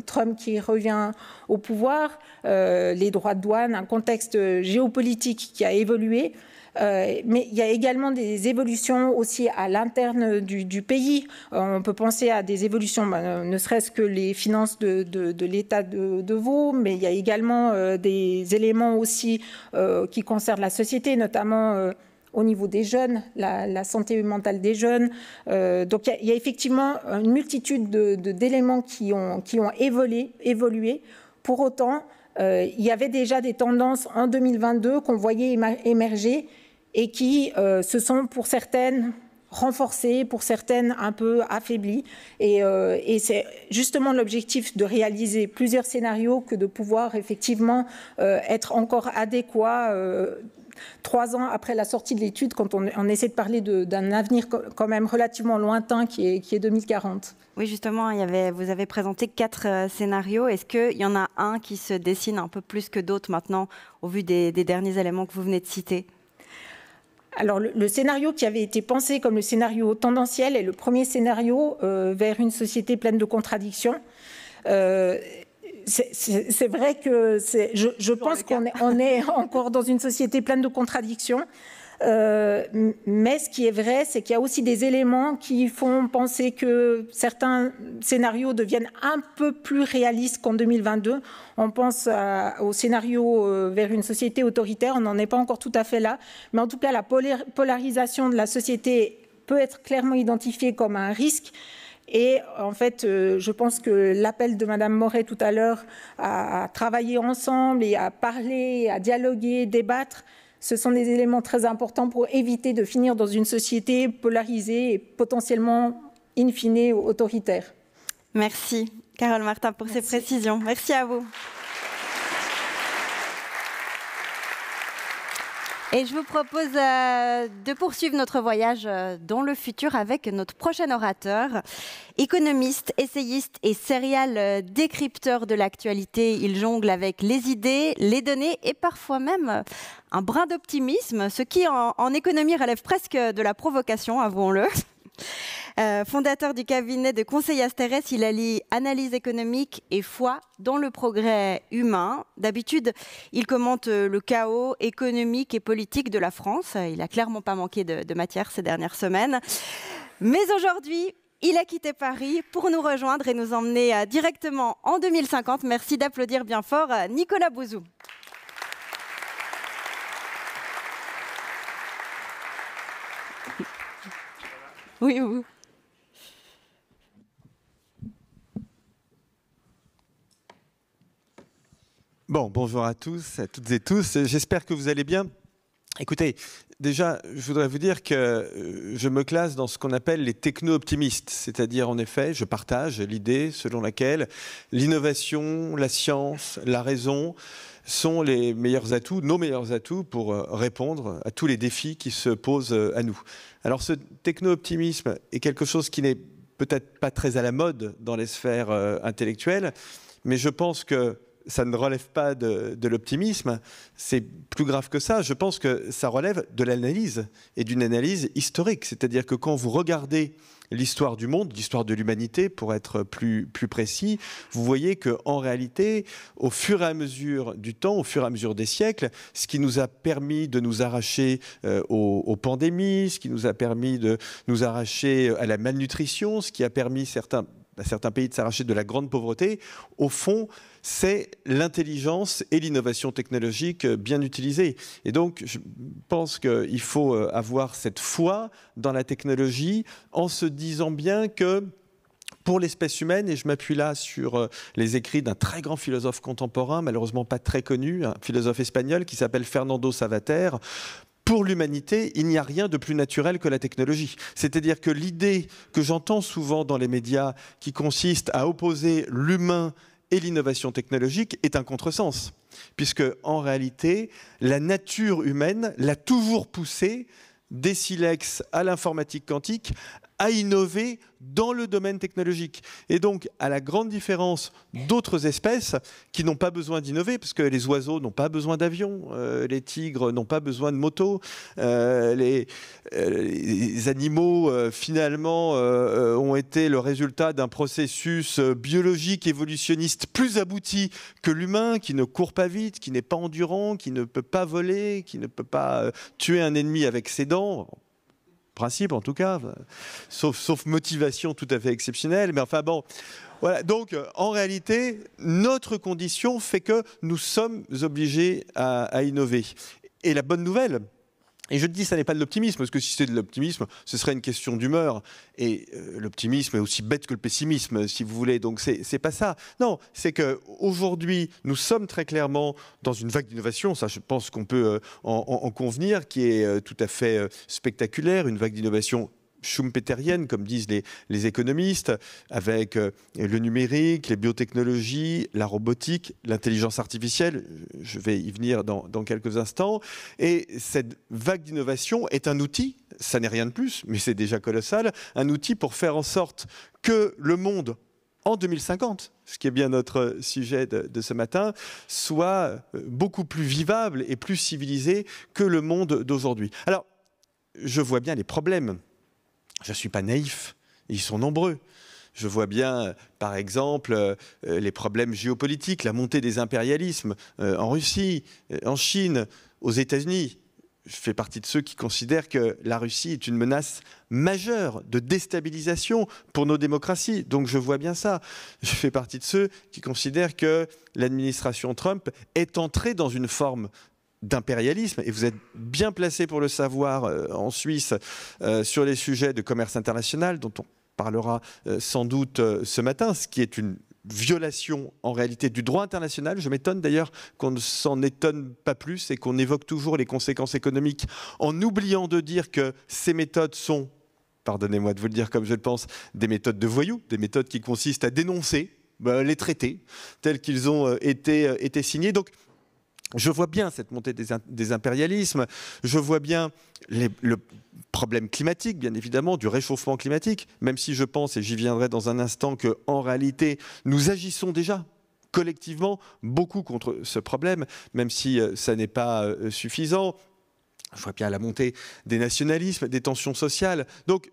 Trump qui revient au pouvoir, les droits de douane, un contexte géopolitique qui a évolué. Mais il y a également des évolutions aussi à l'interne du pays. On peut penser à des évolutions, ne serait-ce que les finances de l'État de Vaud, mais il y a également des éléments aussi qui concernent la société, notamment au niveau des jeunes, la santé mentale des jeunes. Donc il y a effectivement une multitude d'éléments qui ont évolué. Pour autant, il y avait déjà des tendances en 2022 qu'on voyait émerger et qui se sont pour certaines renforcées, pour certaines un peu affaiblies. Et c'est justement l'objectif de réaliser plusieurs scénarios que de pouvoir effectivement être encore adéquat 3 ans après la sortie de l'étude, quand on essaie de parler d'un avenir quand même relativement lointain qui est 2040. Oui, justement, vous avez présenté 4 scénarios. Est-ce qu'il y en a un qui se dessine un peu plus que d'autres maintenant, au vu des derniers éléments que vous venez de citer ? Alors, le scénario qui avait été pensé comme le scénario tendanciel est le premier scénario vers une société pleine de contradictions. C'est vrai que je pense qu'on est encore dans une société pleine de contradictions. Mais ce qui est vrai, c'est qu'il y a aussi des éléments qui font penser que certains scénarios deviennent un peu plus réalistes qu'en 2022. On pense au scénario vers une société autoritaire, on n'en est pas encore tout à fait là. Mais en tout cas, la polarisation de la société peut être clairement identifiée comme un risque. Et en fait, je pense que l'appel de Madame Moret tout à l'heure à travailler ensemble et à parler, à dialoguer, débattre, ce sont des éléments très importants pour éviter de finir dans une société polarisée et potentiellement, in fine, autoritaire. Merci, Carole Martin, pour ces précisions. Merci à vous. Et je vous propose de poursuivre notre voyage dans le futur avec notre prochain orateur. Économiste, essayiste et serial décrypteur de l'actualité, il jongle avec les idées, les données et parfois même un brin d'optimisme, ce qui en économie relève presque de la provocation, avouons-le. Fondateur du cabinet de conseil Asterès, il allie analyse économique et foi dans le progrès humain. D'habitude, il commente le chaos économique et politique de la France. Il n'a clairement pas manqué de matière ces dernières semaines. Mais aujourd'hui, il a quitté Paris pour nous rejoindre et nous emmener directement en 2050. Merci d'applaudir bien fort Nicolas Bouzou. Oui, oui. Bon, bonjour à tous, à toutes et tous. J'espère que vous allez bien. Écoutez, déjà, je voudrais vous dire que je me classe dans ce qu'on appelle les techno-optimistes. C'est-à-dire, en effet, je partage l'idée selon laquelle l'innovation, la science, la raison sont les meilleurs atouts, nos meilleurs atouts pour répondre à tous les défis qui se posent à nous. Alors, ce techno-optimisme est quelque chose qui n'est peut-être pas très à la mode dans les sphères intellectuelles, mais je pense que ça ne relève pas de l'optimisme, c'est plus grave que ça. Je pense que ça relève de l'analyse et d'une analyse historique. C'est-à-dire que quand vous regardez l'histoire du monde, l'histoire de l'humanité, pour être plus précis, vous voyez qu'en réalité, au fur et à mesure du temps, au fur et à mesure des siècles, ce qui nous a permis de nous arracher aux pandémies, ce qui nous a permis de nous arracher à la malnutrition, ce qui a permis à certains pays de s'arracher de la grande pauvreté, au fond, c'est l'intelligence et l'innovation technologique bien utilisées. Et donc, je pense qu'il faut avoir cette foi dans la technologie en se disant bien que pour l'espèce humaine, et je m'appuie là sur les écrits d'un très grand philosophe contemporain, malheureusement pas très connu, un philosophe espagnol qui s'appelle Fernando Savater, pour l'humanité, il n'y a rien de plus naturel que la technologie. C'est-à-dire que l'idée que j'entends souvent dans les médias qui consiste à opposer l'humain et l'innovation technologique est un contresens. Puisque, en réalité, la nature humaine l'a toujours poussé, des silex à l'informatique quantique, à innover dans le domaine technologique. Et donc, à la grande différence d'autres espèces qui n'ont pas besoin d'innover, parce que les oiseaux n'ont pas besoin d'avions, les tigres n'ont pas besoin de motos, les animaux, finalement, ont été le résultat d'un processus biologique, évolutionniste plus abouti que l'humain, qui ne court pas vite, qui n'est pas endurant, qui ne peut pas voler, qui ne peut pas tuer un ennemi avec ses dents. Principe en tout cas, sauf motivation tout à fait exceptionnelle, mais enfin bon, voilà. Donc en réalité, notre condition fait que nous sommes obligés à innover. Et la bonne nouvelle, et je te dis, ça n'est pas de l'optimisme, parce que si c'était de l'optimisme, ce serait une question d'humeur. Et l'optimisme est aussi bête que le pessimisme, si vous voulez. Donc, c'est pas ça. Non, c'est qu'aujourd'hui, nous sommes très clairement dans une vague d'innovation. Ça, je pense qu'on peut en convenir, qui est tout à fait spectaculaire. Une vague d'innovation schumpeterienne, comme disent les économistes, avec le numérique, les biotechnologies, la robotique, l'intelligence artificielle. Je vais y venir dans quelques instants. Et cette vague d'innovation est un outil, ça n'est rien de plus, mais c'est déjà colossal, un outil pour faire en sorte que le monde, en 2050, ce qui est bien notre sujet de ce matin, soit beaucoup plus vivable et plus civilisé que le monde d'aujourd'hui. Alors, je vois bien les problèmes. Je ne suis pas naïf, ils sont nombreux. Je vois bien, par exemple, les problèmes géopolitiques, la montée des impérialismes en Russie, en Chine, aux États-Unis. Je fais partie de ceux qui considèrent que la Russie est une menace majeure de déstabilisation pour nos démocraties. Donc je vois bien ça. Je fais partie de ceux qui considèrent que l'administration Trump est entrée dans une forme d'impérialisme, et vous êtes bien placé pour le savoir en Suisse sur les sujets de commerce international, dont on parlera sans doute ce matin, ce qui est une violation en réalité du droit international. Je m'étonne d'ailleurs qu'on ne s'en étonne pas plus et qu'on évoque toujours les conséquences économiques en oubliant de dire que ces méthodes sont, pardonnez-moi de vous le dire comme je le pense, des méthodes de voyous, des méthodes qui consistent à dénoncer les traités tels qu'ils ont été signés. Donc, je vois bien cette montée des impérialismes, je vois bien le problème climatique, bien évidemment, du réchauffement climatique, même si je pense, et j'y viendrai dans un instant, qu'en réalité, nous agissons déjà collectivement beaucoup contre ce problème, même si ça n'est pas suffisant. Je vois bien la montée des nationalismes, des tensions sociales. Donc,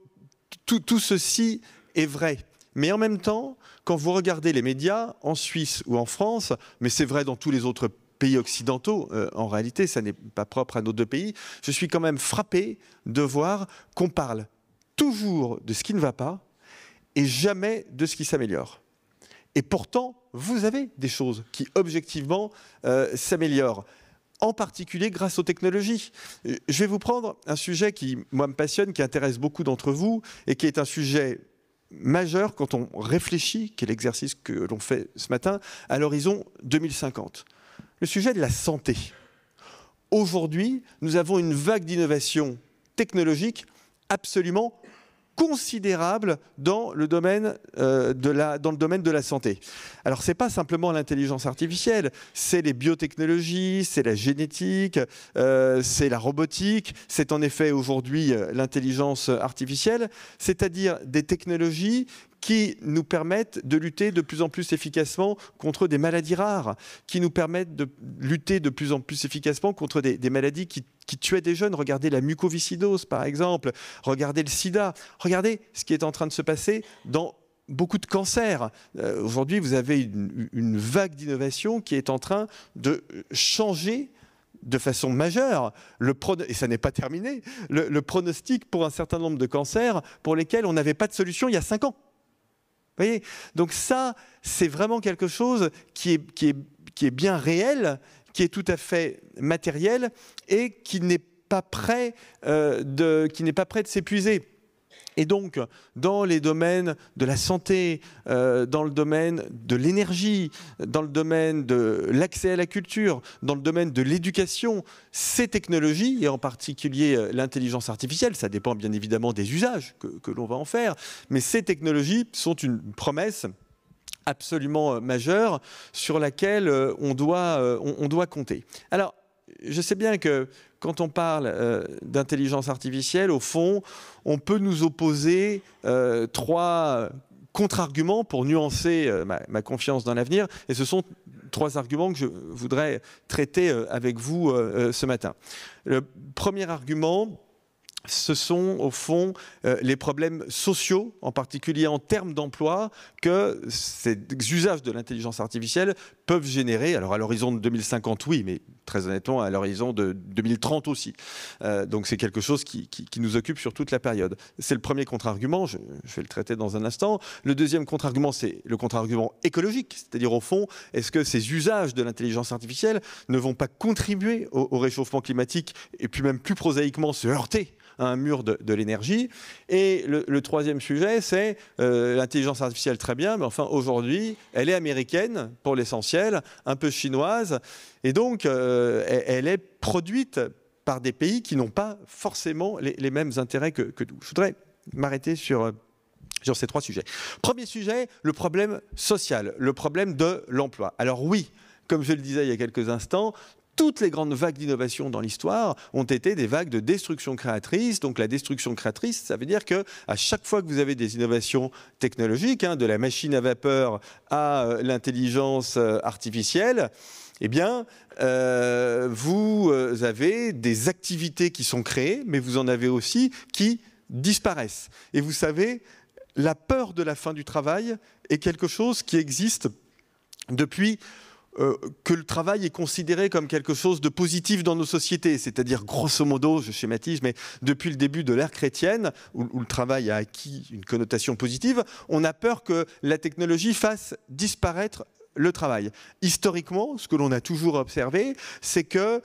tout ceci est vrai. Mais en même temps, quand vous regardez les médias, en Suisse ou en France, mais c'est vrai dans tous les autres pays occidentaux, en réalité, ça n'est pas propre à nos deux pays, je suis quand même frappé de voir qu'on parle toujours de ce qui ne va pas et jamais de ce qui s'améliore. Et pourtant, vous avez des choses qui, objectivement, s'améliorent, en particulier grâce aux technologies. Je vais vous prendre un sujet qui, moi, me passionne, qui intéresse beaucoup d'entre vous et qui est un sujet majeur quand on réfléchit, qui est l'exercice que l'on fait ce matin, à l'horizon 2050. Le sujet de la santé. Aujourd'hui, nous avons une vague d'innovation technologique absolument considérable dans le domaine de la santé. Alors, ce n'est pas simplement l'intelligence artificielle, c'est les biotechnologies, c'est la génétique, c'est la robotique, c'est en effet aujourd'hui l'intelligence artificielle, c'est-à-dire des technologies qui nous permettent de lutter de plus en plus efficacement contre des maladies rares, qui nous permettent de lutter de plus en plus efficacement contre des maladies qui tuaient des jeunes. Regardez la mucoviscidose, par exemple. Regardez le sida. Regardez ce qui est en train de se passer dans beaucoup de cancers. Aujourd'hui, vous avez une vague d'innovation qui est en train de changer de façon majeure, et ça n'est pas terminé, le pronostic pour un certain nombre de cancers pour lesquels on n'avait pas de solution il y a 5 ans. Vous voyez ? Donc ça, c'est vraiment quelque chose qui est bien réel, qui est tout à fait matériel et qui n'est pas prêt de s'épuiser. Et donc, dans les domaines de la santé, dans le domaine de l'énergie, dans le domaine de l'accès à la culture, dans le domaine de l'éducation, ces technologies, et en particulier l'intelligence artificielle, ça dépend bien évidemment des usages que l'on va en faire, mais ces technologies sont une promesse absolument majeure sur laquelle on doit compter. Alors, je sais bien que quand on parle d'intelligence artificielle, au fond, on peut nous opposer 3 contre-arguments pour nuancer ma confiance dans l'avenir. Et ce sont 3 arguments que je voudrais traiter avec vous ce matin. Le premier argument, ce sont au fond les problèmes sociaux, en particulier en termes d'emploi, que ces usages de l'intelligence artificielle peuvent générer. Alors à l'horizon de 2050, oui, mais très honnêtement à l'horizon de 2030 aussi. Donc c'est quelque chose qui nous occupe sur toute la période. C'est le premier contre-argument, je vais le traiter dans un instant. Le deuxième contre-argument, c'est le contre-argument écologique, c'est-à-dire au fond, est-ce que ces usages de l'intelligence artificielle ne vont pas contribuer au réchauffement climatique et puis même plus prosaïquement se heurter à un mur de l'énergie. Et le troisième sujet, c'est l'intelligence artificielle, très bien, mais enfin aujourd'hui, elle est américaine pour l'essentiel, un peu chinoise, et donc elle est produite par des pays qui n'ont pas forcément les mêmes intérêts que nous. Je voudrais m'arrêter sur ces 3 sujets. Premier sujet, le problème social, le problème de l'emploi. Alors oui, comme je le disais il y a quelques instants, toutes les grandes vagues d'innovation dans l'histoire ont été des vagues de destruction créatrice. Donc la destruction créatrice, ça veut dire qu'à chaque fois que vous avez des innovations technologiques, de la machine à vapeur à l'intelligence artificielle, eh bien, vous avez des activités qui sont créées, mais vous en avez aussi qui disparaissent. Et vous savez, la peur de la fin du travail est quelque chose qui existe depuis que le travail est considéré comme quelque chose de positif dans nos sociétés, c'est-à-dire grosso modo, je schématise, mais depuis le début de l'ère chrétienne, où le travail a acquis une connotation positive, on a peur que la technologie fasse disparaître le travail. Historiquement, ce que l'on a toujours observé, c'est que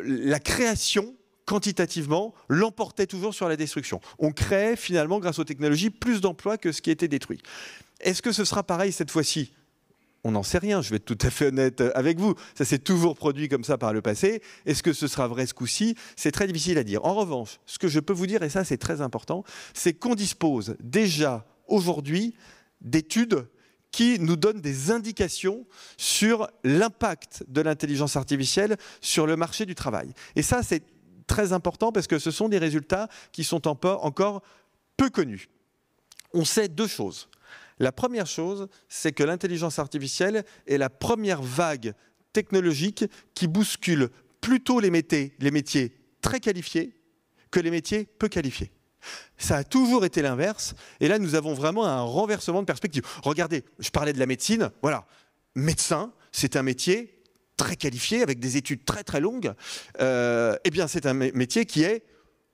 la création, quantitativement, l'emportait toujours sur la destruction. On créait finalement, grâce aux technologies, plus d'emplois que ce qui était détruit. Est-ce que ce sera pareil cette fois-ci ? On n'en sait rien, je vais être tout à fait honnête avec vous. Ça s'est toujours produit comme ça par le passé. Est-ce que ce sera vrai ce coup-ci ? C'est très difficile à dire. En revanche, ce que je peux vous dire, et ça c'est très important, c'est qu'on dispose déjà aujourd'hui d'études qui nous donnent des indications sur l'impact de l'intelligence artificielle sur le marché du travail. Et ça c'est très important parce que ce sont des résultats qui sont encore peu connus. On sait 2 choses. La première chose, c'est que l'intelligence artificielle est la première vague technologique qui bouscule plutôt les métiers très qualifiés que les métiers peu qualifiés. Ça a toujours été l'inverse, et là nous avons vraiment un renversement de perspective. Regardez, je parlais de la médecine, voilà, médecin, c'est un métier très qualifié, avec des études très très longues, eh bien c'est un métier qui est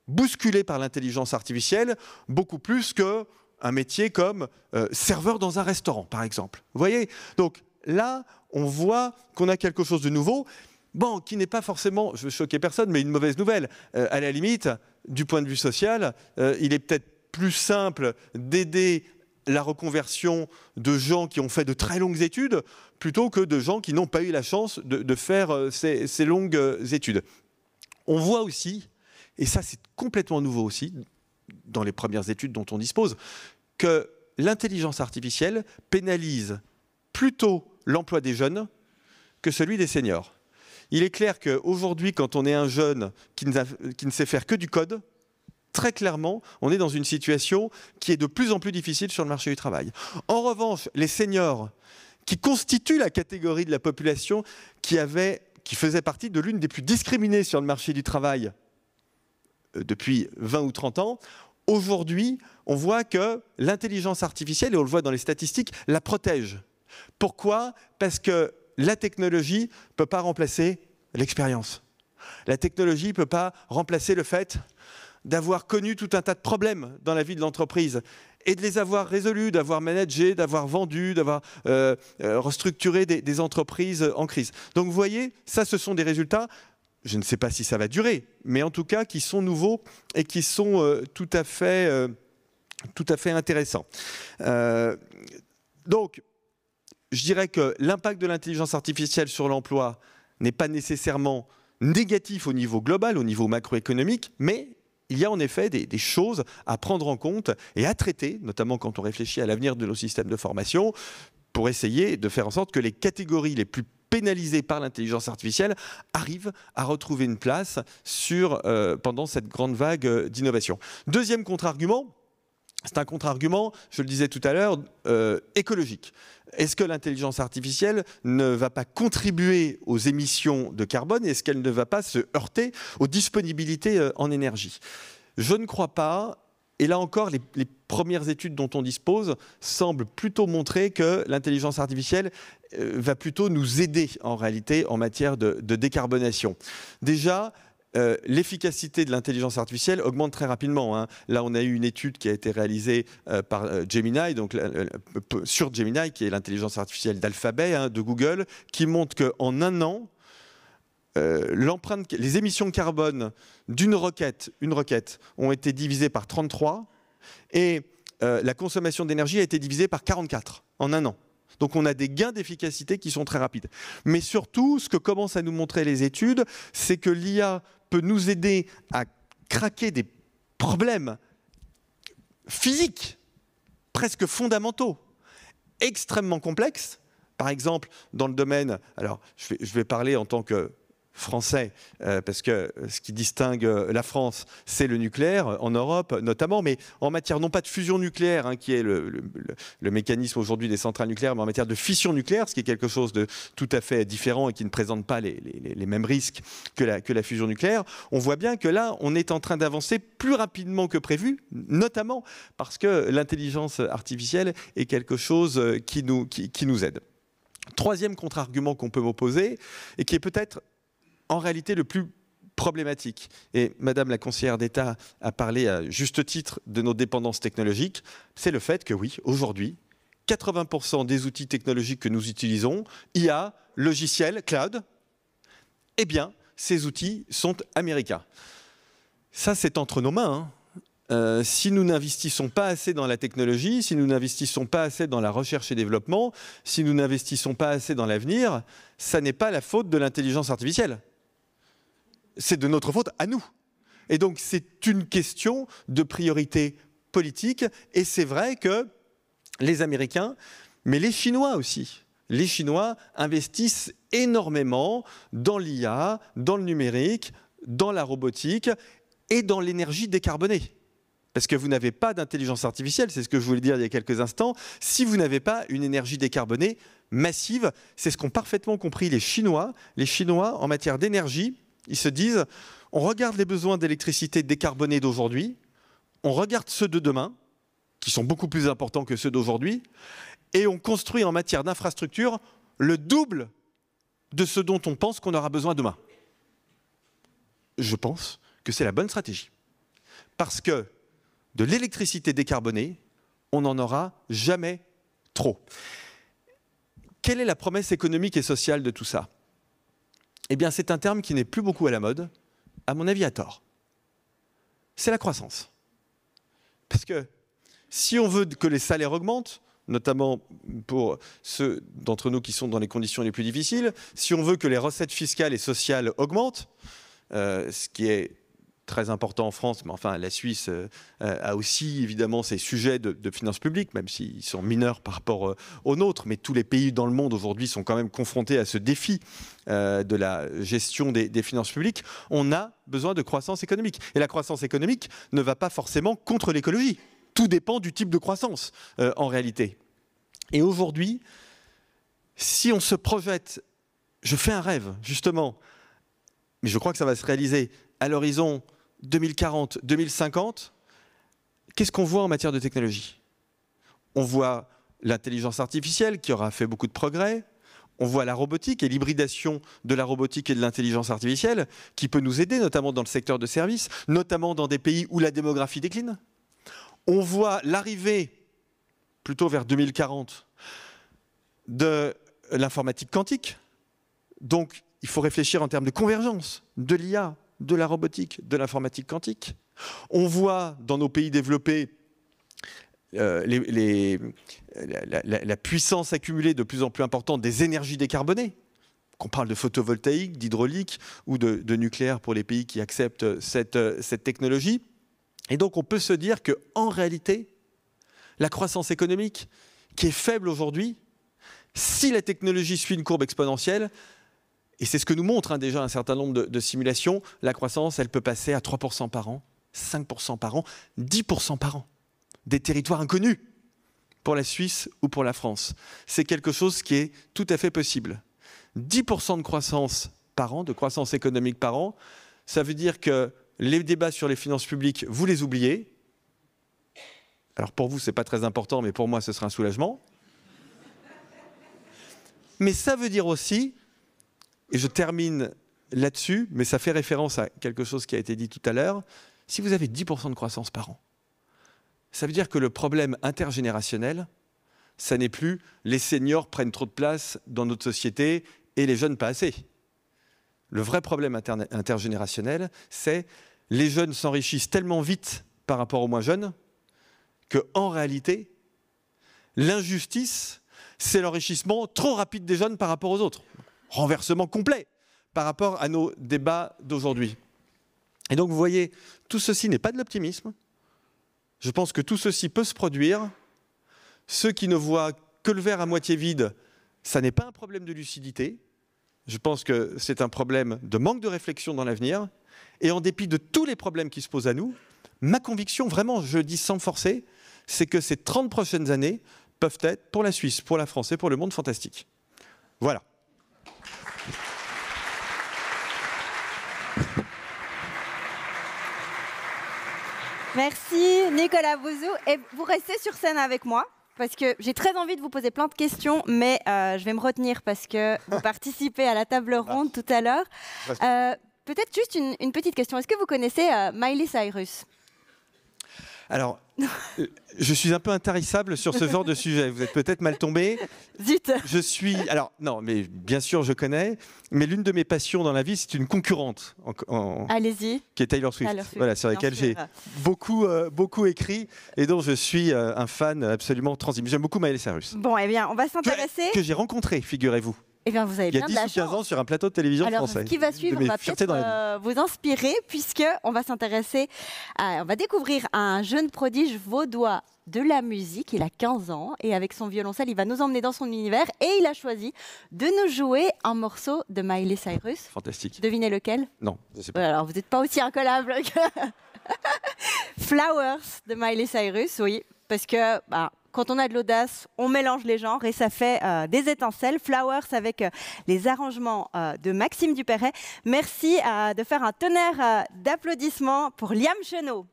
bousculé par l'intelligence artificielle, beaucoup plus que un métier comme serveur dans un restaurant, par exemple. Vous voyez ? Donc là, on voit qu'on a quelque chose de nouveau, bon, qui n'est pas forcément, je veux choquer personne, mais une mauvaise nouvelle. À la limite, du point de vue social, il est peut-être plus simple d'aider la reconversion de gens qui ont fait de très longues études plutôt que de gens qui n'ont pas eu la chance de faire ces longues études. On voit aussi, et ça c'est complètement nouveau aussi, dans les premières études dont on dispose, que l'intelligence artificielle pénalise plutôt l'emploi des jeunes que celui des seniors. Il est clair qu'aujourd'hui, quand on est un jeune qui ne sait faire que du code, très clairement, on est dans une situation qui est de plus en plus difficile sur le marché du travail. En revanche, les seniors, qui constituent la catégorie de la population qui faisait partie de l'une des plus discriminées sur le marché du travail depuis 20 ou 30 ans, aujourd'hui, on voit que l'intelligence artificielle, et on le voit dans les statistiques, la protège. Pourquoi ? Parce que la technologie ne peut pas remplacer l'expérience. La technologie ne peut pas remplacer le fait d'avoir connu tout un tas de problèmes dans la vie de l'entreprise et de les avoir résolus, d'avoir managé, d'avoir vendu, d'avoir restructuré des entreprises en crise. Donc vous voyez, ça ce sont des résultats, je ne sais pas si ça va durer, mais en tout cas qui sont nouveaux et qui sont tout à fait intéressants. Donc, je dirais que l'impact de l'intelligence artificielle sur l'emploi n'est pas nécessairement négatif au niveau global, au niveau macroéconomique, mais il y a en effet des choses à prendre en compte et à traiter, notamment quand on réfléchit à l'avenir de nos systèmes de formation, pour essayer de faire en sorte que les catégories les plus pénalisées par l'intelligence artificielle arrivent à retrouver une place pendant cette grande vague d'innovation. Deuxième contre-argument, c'est un contre-argument, je le disais tout à l'heure, écologique. Est-ce que l'intelligence artificielle ne va pas contribuer aux émissions de carbone et est-ce qu'elle ne va pas se heurter aux disponibilités en énergie? Je ne crois pas. Et là encore, les premières études dont on dispose semblent plutôt montrer que l'intelligence artificielle va plutôt nous aider en réalité en matière de décarbonation. Déjà, l'efficacité de l'intelligence artificielle augmente très rapidement, hein. Là, on a eu une étude qui a été réalisée par Gemini, donc sur Gemini, qui est l'intelligence artificielle d'Alphabet, hein, de Google, qui montre qu'en un an, les émissions carbone d'une requête, ont été divisées par 33 et la consommation d'énergie a été divisée par 44 en un an. Donc on a des gains d'efficacité qui sont très rapides. Mais surtout, ce que commencent à nous montrer les études, c'est que l'IA peut nous aider à craquer des problèmes physiques, presque fondamentaux, extrêmement complexes. Par exemple, dans le domaine, alors je vais parler en tant que français, parce que ce qui distingue la France, c'est le nucléaire, en Europe notamment, mais en matière non pas de fusion nucléaire, hein, qui est le mécanisme aujourd'hui des centrales nucléaires, mais en matière de fission nucléaire, ce qui est quelque chose de tout à fait différent et qui ne présente pas les mêmes risques que la fusion nucléaire, on voit bien que là, on est en train d'avancer plus rapidement que prévu, notamment parce que l'intelligence artificielle est quelque chose qui nous aide. Troisième contre-argument qu'on peut m'opposer, et qui est peut-être en réalité le plus problématique, et Madame la conseillère d'État a parlé à juste titre de nos dépendances technologiques, c'est le fait que oui, aujourd'hui, 80% des outils technologiques que nous utilisons, IA, logiciels, cloud, eh bien, ces outils sont américains. Ça, c'est entre nos mains, hein. Si nous n'investissons pas assez dans la technologie, si nous n'investissons pas assez dans la recherche et développement, si nous n'investissons pas assez dans l'avenir, ça n'est pas la faute de l'intelligence artificielle. C'est de notre faute à nous. Et donc, c'est une question de priorité politique. Et c'est vrai que les Américains, mais les Chinois aussi, les Chinois investissent énormément dans l'IA, dans le numérique, dans la robotique et dans l'énergie décarbonée. Parce que vous n'avez pas d'intelligence artificielle, c'est ce que je voulais dire il y a quelques instants, si vous n'avez pas une énergie décarbonée massive. C'est ce qu'ont parfaitement compris les Chinois. Les Chinois, en matière d'énergie, ils se disent, on regarde les besoins d'électricité décarbonée d'aujourd'hui, on regarde ceux de demain, qui sont beaucoup plus importants que ceux d'aujourd'hui, et on construit en matière d'infrastructure le double de ce dont on pense qu'on aura besoin demain. Je pense que c'est la bonne stratégie. Parce que de l'électricité décarbonée, on n'en aura jamais trop. Quelle est la promesse économique et sociale de tout ça ? Eh bien, c'est un terme qui n'est plus beaucoup à la mode, à mon avis à tort. C'est la croissance. Parce que si on veut que les salaires augmentent, notamment pour ceux d'entre nous qui sont dans les conditions les plus difficiles, si on veut que les recettes fiscales et sociales augmentent, ce qui est très important en France, mais enfin la Suisse a aussi évidemment ses sujets de finances publiques, même s'ils sont mineurs par rapport aux nôtres, mais tous les pays dans le monde aujourd'hui sont quand même confrontés à ce défi de la gestion des finances publiques. On a besoin de croissance économique. Et la croissance économique ne va pas forcément contre l'écologie. Tout dépend du type de croissance en réalité. Et aujourd'hui, si on se projette, je fais un rêve justement, mais je crois que ça va se réaliser à l'horizon 2040-2050, qu'est-ce qu'on voit en matière de technologie? On voit l'intelligence artificielle qui aura fait beaucoup de progrès, on voit la robotique et l'hybridation de la robotique et de l'intelligence artificielle qui peut nous aider, notamment dans le secteur de services, notamment dans des pays où la démographie décline. On voit l'arrivée, plutôt vers 2040, de l'informatique quantique. Donc, il faut réfléchir en termes de convergence de l'IA, de la robotique, de l'informatique quantique. On voit dans nos pays développés la puissance accumulée de plus en plus importante des énergies décarbonées. Qu'on parle de photovoltaïque, d'hydraulique ou de nucléaire pour les pays qui acceptent cette technologie. Et donc on peut se dire qu'en réalité, la croissance économique, qui est faible aujourd'hui, si la technologie suit une courbe exponentielle, et c'est ce que nous montrent déjà un certain nombre de simulations, la croissance, elle peut passer à 3% par an, 5% par an, 10% par an. Des territoires inconnus pour la Suisse ou pour la France. C'est quelque chose qui est tout à fait possible. 10% de croissance par an, de croissance économique par an, ça veut dire que les débats sur les finances publiques, vous les oubliez. Alors pour vous, ce n'est pas très important, mais pour moi, ce sera un soulagement. Mais ça veut dire aussi, et je termine là-dessus, mais ça fait référence à quelque chose qui a été dit tout à l'heure, si vous avez 10% de croissance par an, ça veut dire que le problème intergénérationnel, ça n'est plus les seniors prennent trop de place dans notre société et les jeunes pas assez. Le vrai problème intergénérationnel, c'est les jeunes s'enrichissent tellement vite par rapport aux moins jeunes qu'en réalité, l'injustice, c'est l'enrichissement trop rapide des jeunes par rapport aux autres. Renversement complet par rapport à nos débats d'aujourd'hui. Et donc vous voyez, tout ceci n'est pas de l'optimisme. Je pense que tout ceci peut se produire. Ceux qui ne voient que le verre à moitié vide, ça n'est pas un problème de lucidité. Je pense que c'est un problème de manque de réflexion dans l'avenir. Et en dépit de tous les problèmes qui se posent à nous, ma conviction, vraiment, je le dis sans forcer, c'est que ces 30 prochaines années peuvent être, pour la Suisse, pour la France et pour le monde, fantastiques. Voilà. Merci Nicolas Bouzou. Et vous restez sur scène avec moi parce que j'ai très envie de vous poser plein de questions, mais je vais me retenir parce que vous participez à la table ronde tout à l'heure. Peut-être juste une petite question. Est-ce que vous connaissez Miley Cyrus ? Alors, je suis un peu intarissable sur ce genre de sujet. Vous êtes peut-être mal tombé. Zut. Je suis... Alors, non, mais bien sûr, je connais. Mais l'une de mes passions dans la vie, c'est une concurrente. Allez-y. Qui est Taylor Swift. Voilà, sur laquelle j'ai beaucoup écrit et dont je suis un fan absolument transi. J'aime beaucoup Miley Cyrus. Bon, eh bien, on va s'intéresser... Que j'ai rencontré, figurez-vous. Eh bien, vous avez bien de la chance. Il y a 10 ou 15 ans sur un plateau de télévision français. Alors, ce qui va suivre, on va peut-être vous inspirer puisqu'on va s'intéresser, on va découvrir un jeune prodige vaudois de la musique. Il a 15 ans et avec son violoncelle, il va nous emmener dans son univers et il a choisi de nous jouer un morceau de Miley Cyrus. Fantastique. Devinez lequel? Non, je sais pas. Alors, vous n'êtes pas aussi incollable que Flowers de Miley Cyrus, oui, parce que... quand on a de l'audace, on mélange les genres et ça fait des étincelles. Flowers avec les arrangements de Maxime Dupéret. Merci de faire un tonnerre d'applaudissements pour Liam Chenot.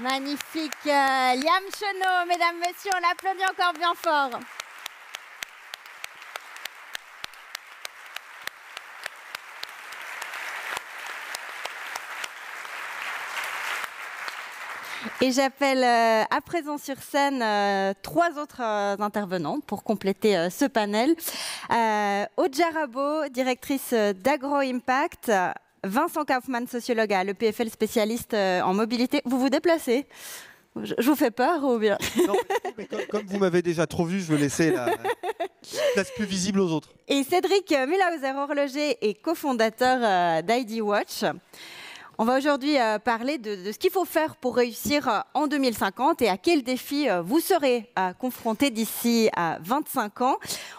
Magnifique. Liam Chenot, mesdames, messieurs, on l'applaudit encore bien fort. Et j'appelle à présent sur scène 3 autres intervenants pour compléter ce panel. Aude Jarabo, directrice d'Agro-Impact. Vincent Kaufmann, sociologue à l'EPFL, spécialiste en mobilité. Vous vous déplacez ? Je vous fais peur ou bien ? Non, mais comme vous m'avez déjà trop vu, je veux laisser la place plus visible aux autres. Et Cédric Mühlhauser, horloger et cofondateur d'ID Watch. On va aujourd'hui parler de ce qu'il faut faire pour réussir en 2050 et à quels défis vous serez confrontés d'ici à 25 ans.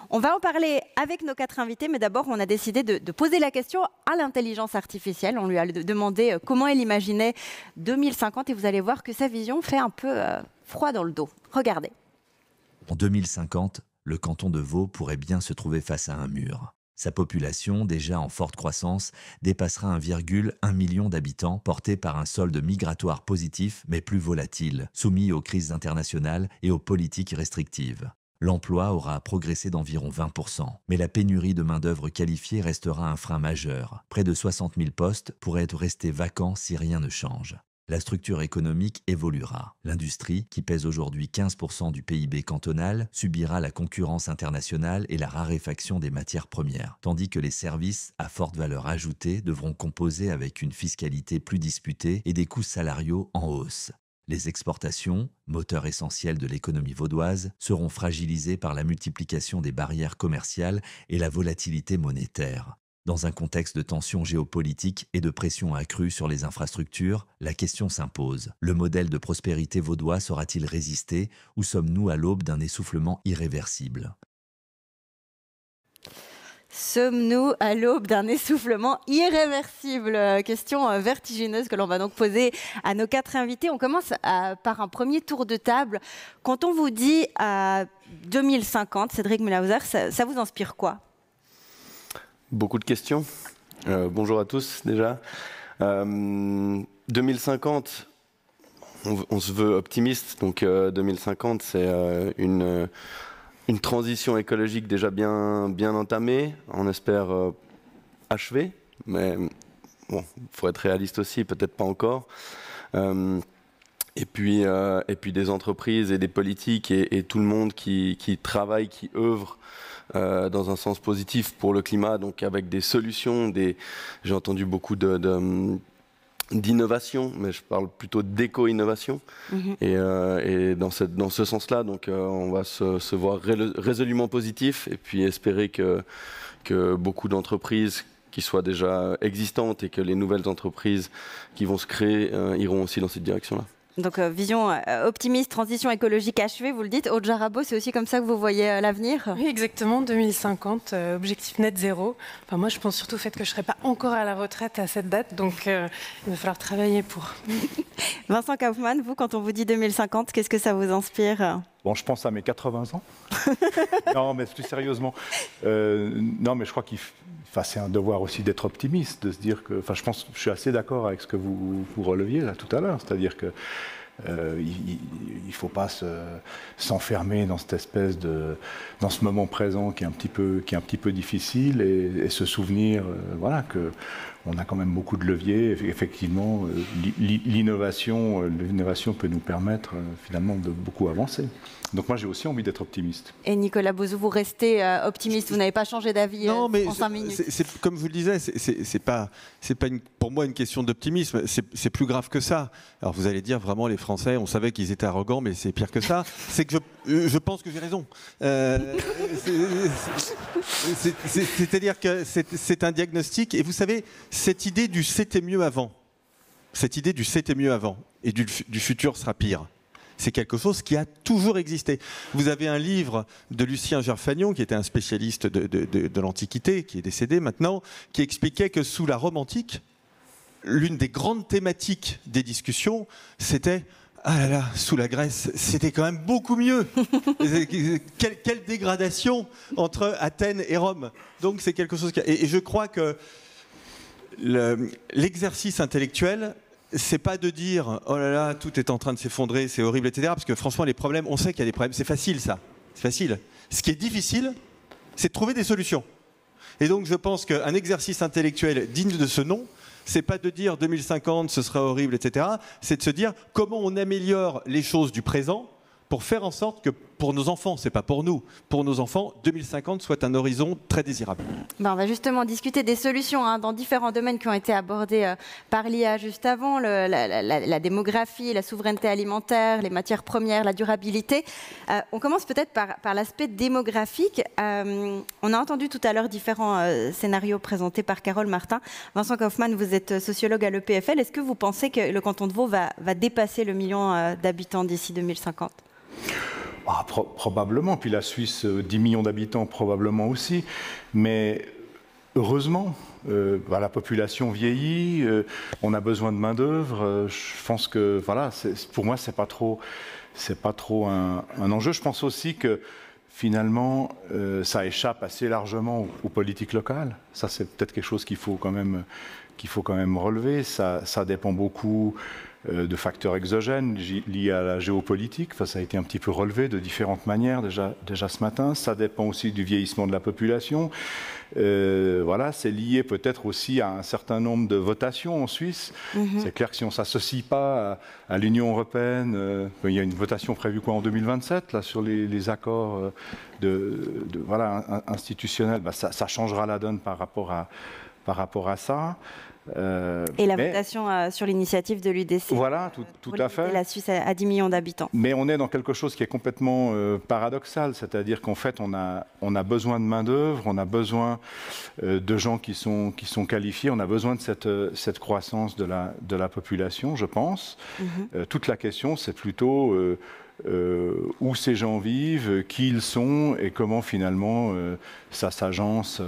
On va en parler avec nos 4 invités, mais d'abord, on a décidé de poser la question à l'intelligence artificielle. On lui a demandé comment elle imaginait 2050 et vous allez voir que sa vision fait un peu froid dans le dos. Regardez. En 2050, le canton de Vaud pourrait bien se trouver face à un mur. Sa population, déjà en forte croissance, dépassera 1,1 million d'habitants, portés par un solde migratoire positif mais plus volatile, soumis aux crises internationales et aux politiques restrictives. L'emploi aura progressé d'environ 20%, mais la pénurie de main-d'œuvre qualifiée restera un frein majeur. Près de 60 000 postes pourraient rester vacants si rien ne change. La structure économique évoluera. L'industrie, qui pèse aujourd'hui 15% du PIB cantonal, subira la concurrence internationale et la raréfaction des matières premières, tandis que les services à forte valeur ajoutée devront composer avec une fiscalité plus disputée et des coûts salariaux en hausse. Les exportations, moteur essentiel de l'économie vaudoise, seront fragilisées par la multiplication des barrières commerciales et la volatilité monétaire. Dans un contexte de tensions géopolitiques et de pression accrue sur les infrastructures, la question s'impose. Le modèle de prospérité vaudois saura-t-il résister ou sommes-nous à l'aube d'un essoufflement irréversible ? Sommes-nous à l'aube d'un essoufflement irréversible ? Question vertigineuse que l'on va donc poser à nos 4 invités. On commence par un premier tour de table. Quand on vous dit 2050, Cédric Mühlhauser, ça vous inspire quoi ? Beaucoup de questions. Bonjour à tous déjà. 2050, on se veut optimiste, donc 2050 c'est une transition écologique déjà bien entamée, on espère achevée, mais bon, il faut être réaliste aussi, peut-être pas encore. Et puis des entreprises et des politiques et tout le monde qui travaille, qui œuvre dans un sens positif pour le climat, donc avec des solutions, j'ai entendu beaucoup d'innovation, mais je parle plutôt d'éco-innovation. Et dans ce sens-là, donc on va se voir résolument positif et puis espérer que beaucoup d'entreprises qui soient déjà existantes et que les nouvelles entreprises qui vont se créer iront aussi dans cette direction-là. Donc vision optimiste, transition écologique achevée, vous le dites. Aude Jarabo, c'est aussi comme ça que vous voyez l'avenir ? Oui, exactement, 2050, objectif net zéro. Enfin, moi, je pense surtout au fait que je ne serai pas encore à la retraite à cette date, donc il va falloir travailler pour. Vincent Kaufmann, vous, quand on vous dit 2050, qu'est-ce que ça vous inspire ? Bon, je pense à mes 80 ans. Non, mais plus sérieusement. Non, mais je crois c'est un devoir aussi d'être optimiste, de se dire que. Enfin, je suis assez d'accord avec ce que vous releviez là tout à l'heure, c'est-à-dire que il ne faut pas s'enfermer dans cette espèce dans ce moment présent qui est un petit peu difficile et se souvenir, voilà, que on a quand même beaucoup de leviers. Effectivement, l'innovation peut nous permettre finalement de beaucoup avancer. Donc moi, j'ai aussi envie d'être optimiste. Et Nicolas Bauzou, vous restez optimiste, vous n'avez pas changé d'avis en 5 minutes. Comme je vous le disais, c'est pas pour moi une question d'optimisme, c'est plus grave que ça. Alors vous allez dire vraiment les Français, on savait qu'ils étaient arrogants, mais c'est pire que ça. C'est que je pense que j'ai raison. C'est-à-dire que c'est un diagnostic, et vous savez, cette idée du c'était mieux avant, et du futur sera pire. C'est quelque chose qui a toujours existé. Vous avez un livre de Lucien Gerfagnon, qui était un spécialiste de l'Antiquité, qui est décédé maintenant, qui expliquait que sous la Rome antique, l'une des grandes thématiques des discussions, c'était « Ah là là, sous la Grèce, c'était quand même beaucoup mieux !» Quelle dégradation entre Athènes et Rome. Donc c'est quelque chose qui... Et je crois que l'exercice intellectuel c'est pas de dire oh là là, tout est en train de s'effondrer, c'est horrible, etc. Parce que franchement, les problèmes, on sait qu'il y a des problèmes. C'est facile, ça. C'est facile. Ce qui est difficile, c'est de trouver des solutions. Et donc, je pense qu'un exercice intellectuel digne de ce nom, c'est pas de dire 2050, ce sera horrible, etc. C'est de se dire comment on améliore les choses du présent pour faire en sorte que pour nos enfants, c'est pas pour nous, pour nos enfants, 2050 soit un horizon très désirable. On va justement discuter des solutions dans différents domaines qui ont été abordés par l'IA juste avant, la démographie, la souveraineté alimentaire, les matières premières, la durabilité. On commence peut-être par l'aspect démographique. On a entendu tout à l'heure différents scénarios présentés par Carole Martin. Vincent Kaufmann, vous êtes sociologue à l'EPFL. Est-ce que vous pensez que le canton de Vaud va dépasser le million d'habitants d'ici 2050 ? Probablement, puis la Suisse, 10 millions d'habitants, probablement aussi. Mais heureusement, la population vieillit, on a besoin de main-d'œuvre. Je pense que, voilà, pour moi, c'est pas trop un enjeu. Je pense aussi que finalement, ça échappe assez largement aux politiques locales. Ça, c'est peut-être quelque chose qu'il faut quand même relever. Ça dépend beaucoup de facteurs exogènes liés à la géopolitique. Enfin, ça a été un petit peu relevé de différentes manières déjà ce matin. Ça dépend aussi du vieillissement de la population. Voilà, c'est lié peut-être aussi à un certain nombre de votations en Suisse. C'est clair que si on ne s'associe pas à l'Union européenne, il y a une votation prévue en 2027 là, sur les accords institutionnels, ça changera la donne par rapport à ça. Et la votation sur l'initiative de l'UDC. Voilà, tout à fait. La Suisse à 10 millions d'habitants. Mais on est dans quelque chose qui est complètement paradoxal, c'est-à-dire qu'en fait, on a besoin de main-d'œuvre, on a besoin de gens qui sont qualifiés, on a besoin de cette croissance de la population, je pense. Toute la question, c'est plutôt où ces gens vivent, qui ils sont et comment finalement ça s'agence.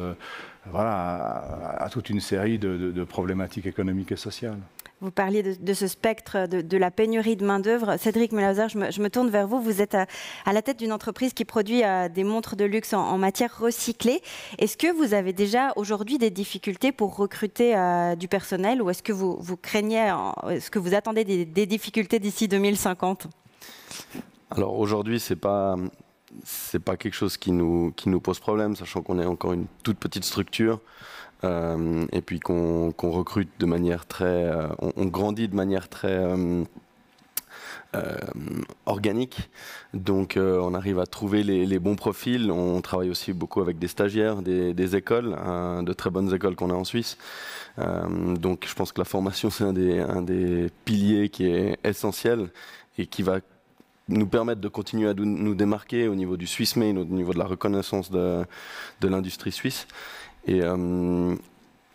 À toute une série de problématiques économiques et sociales. Vous parliez de ce spectre de la pénurie de main-d'œuvre. Cédric Melhauser, je me tourne vers vous. Vous êtes à la tête d'une entreprise qui produit des montres de luxe en matière recyclée. Est-ce que vous avez déjà aujourd'hui des difficultés pour recruter du personnel ou est-ce que vous craignez, est-ce que vous attendez des difficultés d'ici 2050 ? Alors aujourd'hui, c'est pas quelque chose qui nous pose problème, sachant qu'on est encore une toute petite structure et puis qu'on recrute de manière très... on grandit de manière très organique. Donc on arrive à trouver les bons profils. On travaille aussi beaucoup avec des stagiaires, des écoles, de très bonnes écoles qu'on a en Suisse. Donc je pense que la formation, c'est un des piliers qui est essentiel et qui va nous permettre de continuer à nous démarquer au niveau du Swiss Made, au niveau de la reconnaissance de l'industrie suisse. Et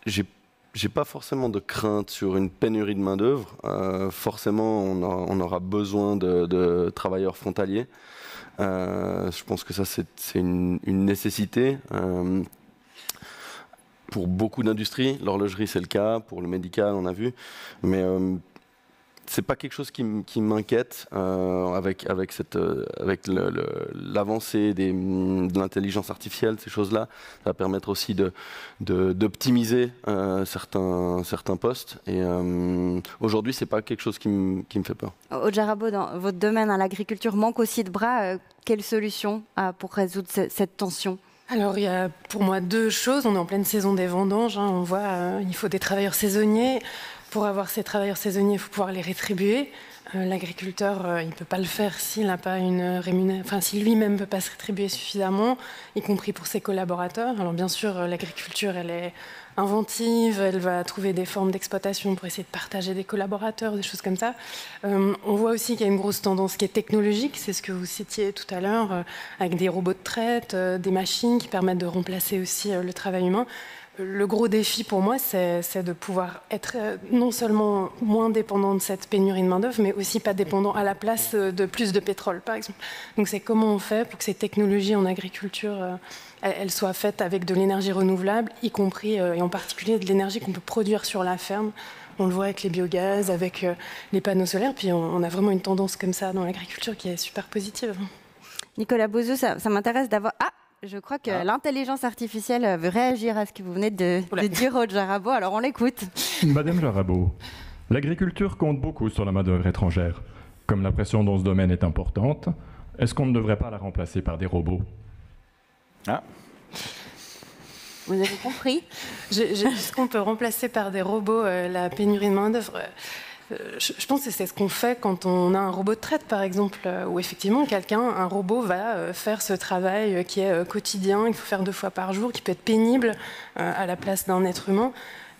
j'ai pas forcément de crainte sur une pénurie de main-d'œuvre. Forcément, on aura besoin de travailleurs frontaliers. Je pense que ça, c'est une nécessité. Pour beaucoup d'industries, l'horlogerie, c'est le cas. Pour le médical, on a vu. Mais c'est pas quelque chose qui m'inquiète avec l'avancée de l'intelligence artificielle, ces choses-là. Ça va permettre aussi d'optimiser certains postes. Et aujourd'hui, c'est pas quelque chose qui me fait peur. Aude Jarabo, dans votre domaine, l'agriculture manque aussi de bras. Quelle solution pour résoudre cette tension ? Alors, il y a pour moi deux choses. On est en pleine saison des vendanges. On voit il faut des travailleurs saisonniers. Pour avoir ces travailleurs saisonniers, il faut pouvoir les rétribuer. L'agriculteur, il ne peut pas le faire s'il n'a pas une rémunération, enfin, si lui-même ne peut pas se rétribuer suffisamment, y compris pour ses collaborateurs. Alors bien sûr, l'agriculture, elle est inventive, elle va trouver des formes d'exploitation pour essayer de partager des collaborateurs, des choses comme ça. On voit aussi qu'il y a une grosse tendance qui est technologique, c'est ce que vous citiez tout à l'heure, avec des robots de traite, des machines qui permettent de remplacer aussi le travail humain. Le gros défi pour moi, c'est de pouvoir être non seulement moins dépendant de cette pénurie de main-d'œuvre, mais aussi pas dépendant à la place de plus de pétrole, par exemple. Donc c'est comment on fait pour que ces technologies en agriculture, elles soient faites avec de l'énergie renouvelable, y compris et en particulier de l'énergie qu'on peut produire sur la ferme. On le voit avec les biogaz, avec les panneaux solaires, puis on a vraiment une tendance comme ça dans l'agriculture qui est super positive. Nicolas Beauzeux, ça m'intéresse d'avoir... Je crois que l'intelligence artificielle veut réagir à ce que vous venez de dire, Aude Jarabo. Alors, on l'écoute. Madame Jarabo, L'agriculture compte beaucoup sur la main-d'œuvre étrangère. Comme la pression dans ce domaine est importante, est-ce qu'on ne devrait pas la remplacer par des robots? Ah. Vous avez compris. Est-ce qu'on peut remplacer par des robots la pénurie de main-d'œuvre? Je pense que c'est ce qu'on fait quand on a un robot de traite, par exemple, où effectivement un robot va faire ce travail qui est quotidien, qu'il faut faire 2 fois par jour, qui peut être pénible à la place d'un être humain.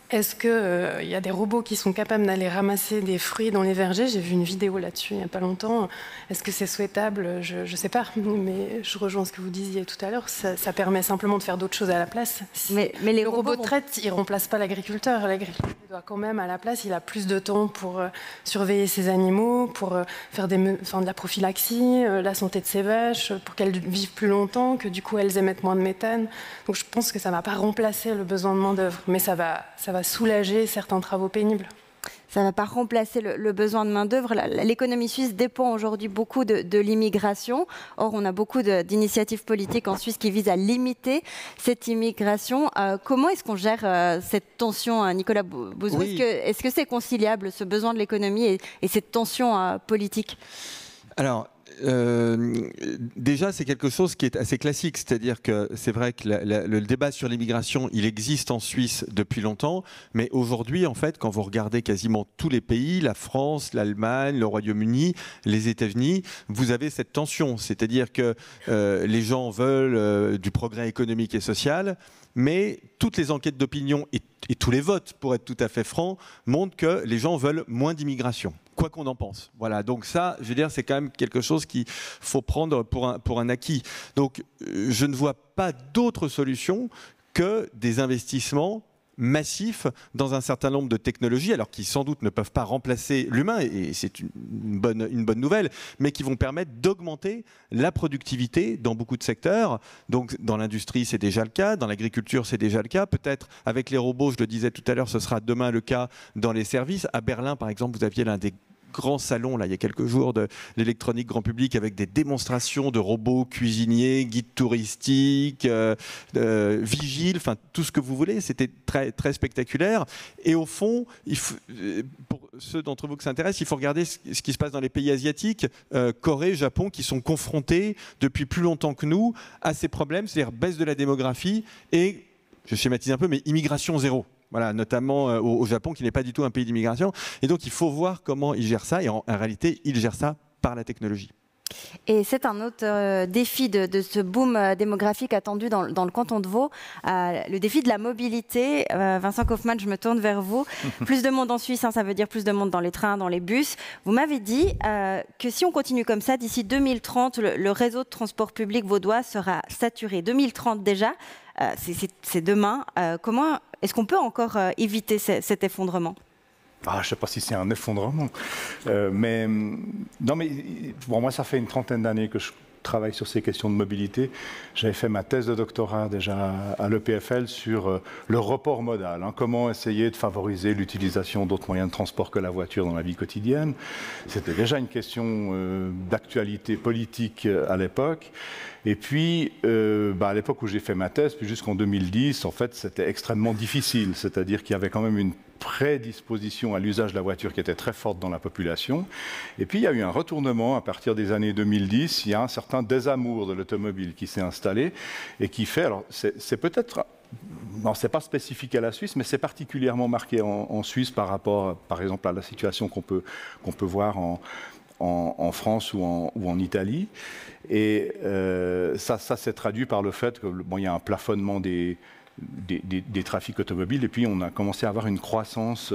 Est-ce qu'il y a des robots qui sont capables d'aller ramasser des fruits dans les vergers? J'ai vu une vidéo là-dessus il n'y a pas longtemps. Est-ce que c'est souhaitable? Je ne sais pas, mais je rejoins ce que vous disiez tout à l'heure. Ça permet simplement de faire d'autres choses à la place. Mais les le robot de traite, il ne remplace pas l'agriculteur. L'agriculteur doit quand même, à la place, il a plus de temps pour surveiller ses animaux, pour faire de la prophylaxie, la santé de ses vaches, pour qu'elles vivent plus longtemps, que du coup elles émettent moins de méthane. Donc je pense que ça ne va pas remplacer le besoin de main-d'œuvre, mais ça va soulager certains travaux pénibles. Ça ne va pas remplacer le besoin de main-d'œuvre. L'économie suisse dépend aujourd'hui beaucoup de l'immigration. Or, on a beaucoup d'initiatives politiques en Suisse qui visent à limiter cette immigration. Comment est-ce qu'on gère cette tension, Nicolas Bouzou? Oui. Est-ce que c'est conciliable, ce besoin de l'économie et cette tension politique? Alors, déjà, c'est quelque chose qui est assez classique, c'est-à-dire que c'est vrai que le débat sur l'immigration, il existe en Suisse depuis longtemps, mais aujourd'hui, en fait, quand vous regardez quasiment tous les pays, la France, l'Allemagne, le Royaume-Uni, les États-Unis, vous avez cette tension, c'est-à-dire que les gens veulent du progrès économique et social, mais toutes les enquêtes d'opinion et tous les votes, pour être tout à fait franc, montrent que les gens veulent moins d'immigration. Quoi qu'on en pense. Voilà, donc ça, je veux dire, c'est quand même quelque chose qu'il faut prendre pour un acquis. Donc, je ne vois pas d'autre solution que des investissements massifs dans un certain nombre de technologies, alors qui sans doute ne peuvent pas remplacer l'humain, et c'est une bonne nouvelle, mais qui vont permettre d'augmenter la productivité dans beaucoup de secteurs. Donc dans l'industrie, c'est déjà le cas, dans l'agriculture, c'est déjà le cas. Peut-être avec les robots, je le disais tout à l'heure, ce sera demain le cas dans les services. À Berlin, par exemple, vous aviez l'un des grands salons, là, il y a quelques jours, de l'électronique grand public avec des démonstrations de robots cuisiniers, guides touristiques, vigiles, enfin tout ce que vous voulez. C'était très, très spectaculaire. Et au fond, pour ceux d'entre vous que ça intéresse, il faut regarder ce qui se passe dans les pays asiatiques, Corée, Japon, qui sont confrontés depuis plus longtemps que nous à ces problèmes, c'est-à-dire baisse de la démographie et, je schématise un peu, mais immigration zéro. Voilà, notamment au Japon, qui n'est pas du tout un pays d'immigration. Et donc, il faut voir comment ils gèrent ça. Et en réalité, ils gèrent ça par la technologie. Et c'est un autre défi de ce boom démographique attendu dans le canton de Vaud, le défi de la mobilité. Vincent Kaufmann, je me tourne vers vous. Plus de monde en Suisse, hein, ça veut dire plus de monde dans les trains, dans les bus. Vous m'avez dit que si on continue comme ça, d'ici 2030, le réseau de transport public vaudois sera saturé. 2030 déjà, c'est demain. Comment est-ce qu'on peut encore éviter cet effondrement ? Je ne sais pas si c'est un effondrement, mais bon, moi ça fait une trentaine d'années que je travaille sur ces questions de mobilité. J'avais fait ma thèse de doctorat déjà à l'EPFL sur le report modal, hein, comment essayer de favoriser l'utilisation d'autres moyens de transport que la voiture dans la vie quotidienne. C'était déjà une question d'actualité politique à l'époque. Et puis, à l'époque où j'ai fait ma thèse, puis jusqu'en 2010, en fait, c'était extrêmement difficile. C'est-à-dire qu'il y avait quand même une prédisposition à l'usage de la voiture qui était très forte dans la population. Et puis, il y a eu un retournement à partir des années 2010. Il y a un certain désamour de l'automobile qui s'est installé et qui fait... Alors, c'est peut-être... Non, c'est pas spécifique à la Suisse, mais c'est particulièrement marqué en Suisse par rapport, par exemple, à la situation qu'on peut voir en France ou en Italie. Et ça s'est traduit par le fait qu'il y a un plafonnement des trafics automobiles, et puis on a commencé à avoir une croissance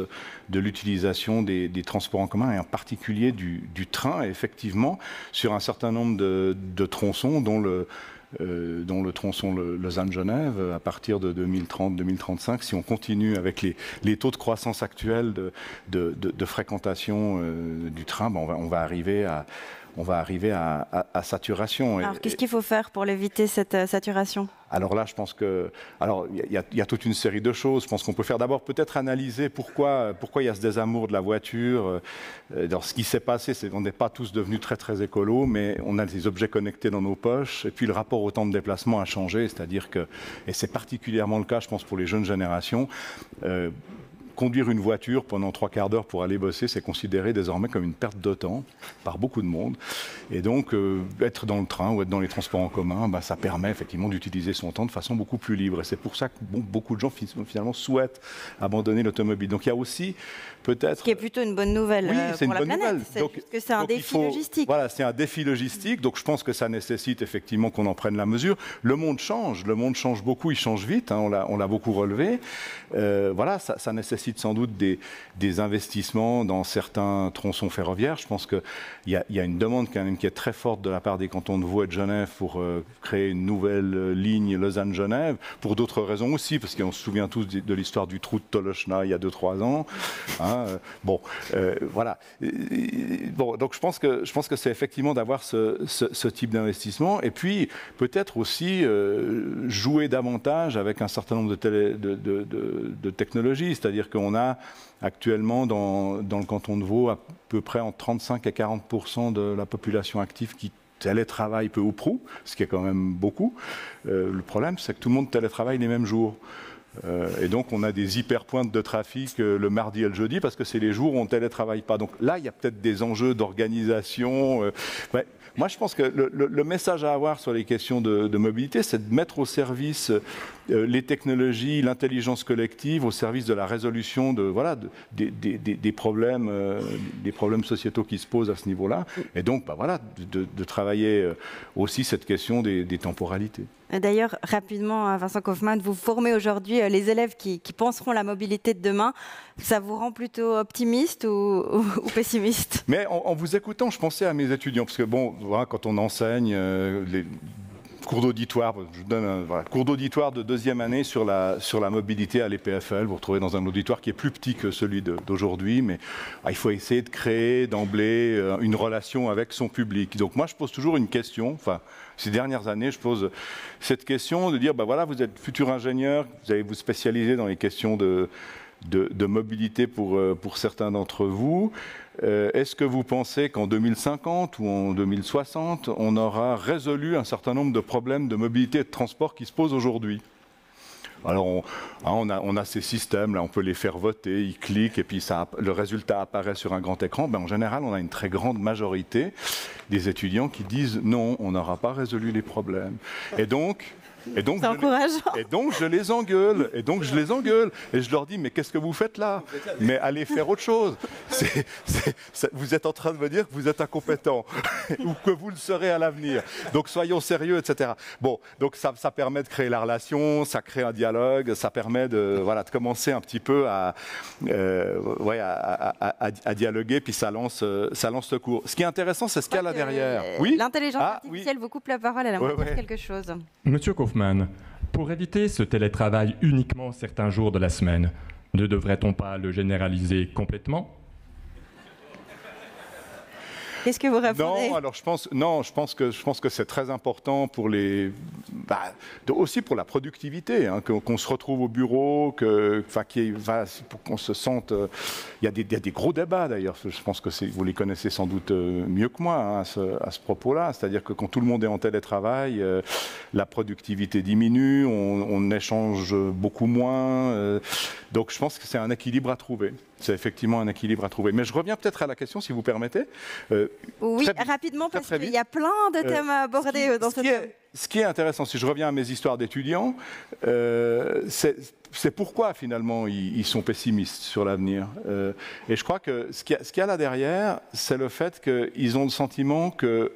de l'utilisation des transports en commun, et en particulier du train, effectivement, sur un certain nombre de tronçons, dont le tronçon Lausanne-Genève, à partir de 2030-2035, si on continue avec les taux de croissance actuels de fréquentation du train, on va arriver à saturation. Alors, qu'est-ce qu'il faut faire pour éviter cette saturation ? Alors là, je pense que... Alors, il y a toute une série de choses. Je pense qu'on peut faire d'abord peut-être analyser pourquoi il y a ce désamour de la voiture. Alors, ce qui s'est passé, c'est qu'on n'est pas tous devenus très, très écolos, mais on a des objets connectés dans nos poches. Et puis, le rapport au temps de déplacement a changé. C'est-à-dire que, et c'est particulièrement le cas, je pense, pour les jeunes générations, conduire une voiture pendant 3/4 d'heure pour aller bosser, c'est considéré désormais comme une perte de temps par beaucoup de monde. Et donc, être dans le train ou être dans les transports en commun, ça permet effectivement d'utiliser son temps de façon beaucoup plus libre. Et c'est pour ça que beaucoup de gens finalement souhaitent abandonner l'automobile. Donc il y a aussi peut-être... Ce qui est plutôt une bonne nouvelle pour la planète. C'est un défi logistique. Voilà, c'est un défi logistique. Donc je pense que ça nécessite effectivement qu'on en prenne la mesure. Le monde change beaucoup, il change vite, hein, on l'a beaucoup relevé. Voilà, ça nécessite sans doute des investissements dans certains tronçons ferroviaires. Je pense qu'il y a une demande quand même qui est très forte de la part des cantons de Vaud et de Genève pour créer une nouvelle ligne Lausanne-Genève, pour d'autres raisons aussi, parce qu'on se souvient tous de l'histoire du trou de Tolochna il y a 2-3 ans. Hein, voilà. Bon, donc je pense que c'est effectivement d'avoir ce type d'investissement, et puis peut-être aussi jouer davantage avec un certain nombre de technologies, c'est-à-dire qu'on a actuellement dans le canton de Vaud à peu près entre 35 et 40% de la population active qui télétravaille peu ou prou, ce qui est quand même beaucoup. Le problème, c'est que tout le monde télétravaille les mêmes jours. Et donc, on a des hyper-pointes de trafic le mardi et le jeudi, parce que c'est les jours où on ne télétravaille pas. Donc là, il y a peut-être des enjeux d'organisation. Ouais. Moi, je pense que le message à avoir sur les questions de mobilité, c'est de mettre au service les technologies, l'intelligence collective, au service de la résolution des problèmes sociétaux qui se posent à ce niveau-là. Et donc, de travailler aussi cette question des temporalités. D'ailleurs, rapidement, Vincent Kaufmann, vous formez aujourd'hui les élèves qui penseront la mobilité de demain. Ça vous rend plutôt optimiste ou pessimiste? Mais en vous écoutant, je pensais à mes étudiants, parce que bon, voilà, quand on enseigne les cours d'auditoire, je vous donne cours d'auditoire de 2e année sur la mobilité à l'EPFL. Vous vous retrouvez dans un auditoire qui est plus petit que celui d'aujourd'hui, mais il faut essayer de créer d'emblée une relation avec son public. Donc moi, je pose toujours une question. Ces dernières années, je pose cette question de dire, voilà, vous êtes futur ingénieur, vous allez vous spécialiser dans les questions de mobilité pour certains d'entre vous. Est-ce que vous pensez qu'en 2050 ou en 2060, on aura résolu un certain nombre de problèmes de mobilité et de transport qui se posent aujourd'hui? Alors, on a ces systèmes, là, on peut les faire voter, ils cliquent, et puis le résultat apparaît sur un grand écran. En général, on a une très grande majorité des étudiants qui disent non, on n'aura pas résolu les problèmes. Et donc je les engueule, et je leur dis, mais qu'est-ce que vous faites là? Mais allez faire autre chose. Vous êtes en train de me dire que vous êtes incompétent, ou que vous le serez à l'avenir. Donc soyons sérieux, etc. Bon, donc ça permet de créer la relation, ça crée un dialogue, ça permet de commencer un petit peu à dialoguer, puis ça lance le cours. Ce qui est intéressant, c'est ce qu'il y a là derrière. Oui. L'intelligence artificielle vous coupe la parole, elle aimerait dire quelque chose. Monsieur Kaufmann, pour éviter ce télétravail uniquement certains jours de la semaine, ne devrait-on pas le généraliser complètement? Qu'est-ce que vous répondez? Non, alors je pense que c'est très important pour aussi pour la productivité, hein, qu'on se retrouve au bureau, pour qu'on se sente. Il y a des gros débats d'ailleurs. Je pense que vous les connaissez sans doute mieux que moi, hein, à ce propos-là. C'est-à-dire que quand tout le monde est en télétravail, la productivité diminue, on échange beaucoup moins. Donc je pense que c'est un équilibre à trouver. C'est effectivement un équilibre à trouver. Mais je reviens peut-être à la question, si vous permettez. Oui, rapidement, parce qu'il y a plein de thèmes à aborder dans cette... Ce qui est intéressant, si je reviens à mes histoires d'étudiants, c'est pourquoi finalement ils sont pessimistes sur l'avenir. Et je crois que ce qu'il y a là derrière, c'est le fait qu'ils ont le sentiment que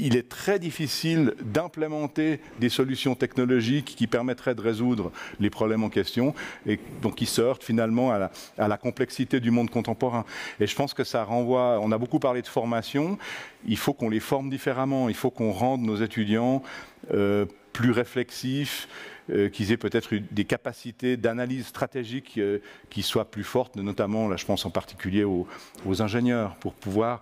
il est très difficile d'implémenter des solutions technologiques qui permettraient de résoudre les problèmes en question, et donc ils se heurtent finalement à la complexité du monde contemporain. Et je pense que ça renvoie, on a beaucoup parlé de formation, il faut qu'on les forme différemment, il faut qu'on rende nos étudiants plus réflexifs, qu'ils aient peut-être des capacités d'analyse stratégique qui soient plus fortes, notamment, là je pense en particulier aux ingénieurs, pour pouvoir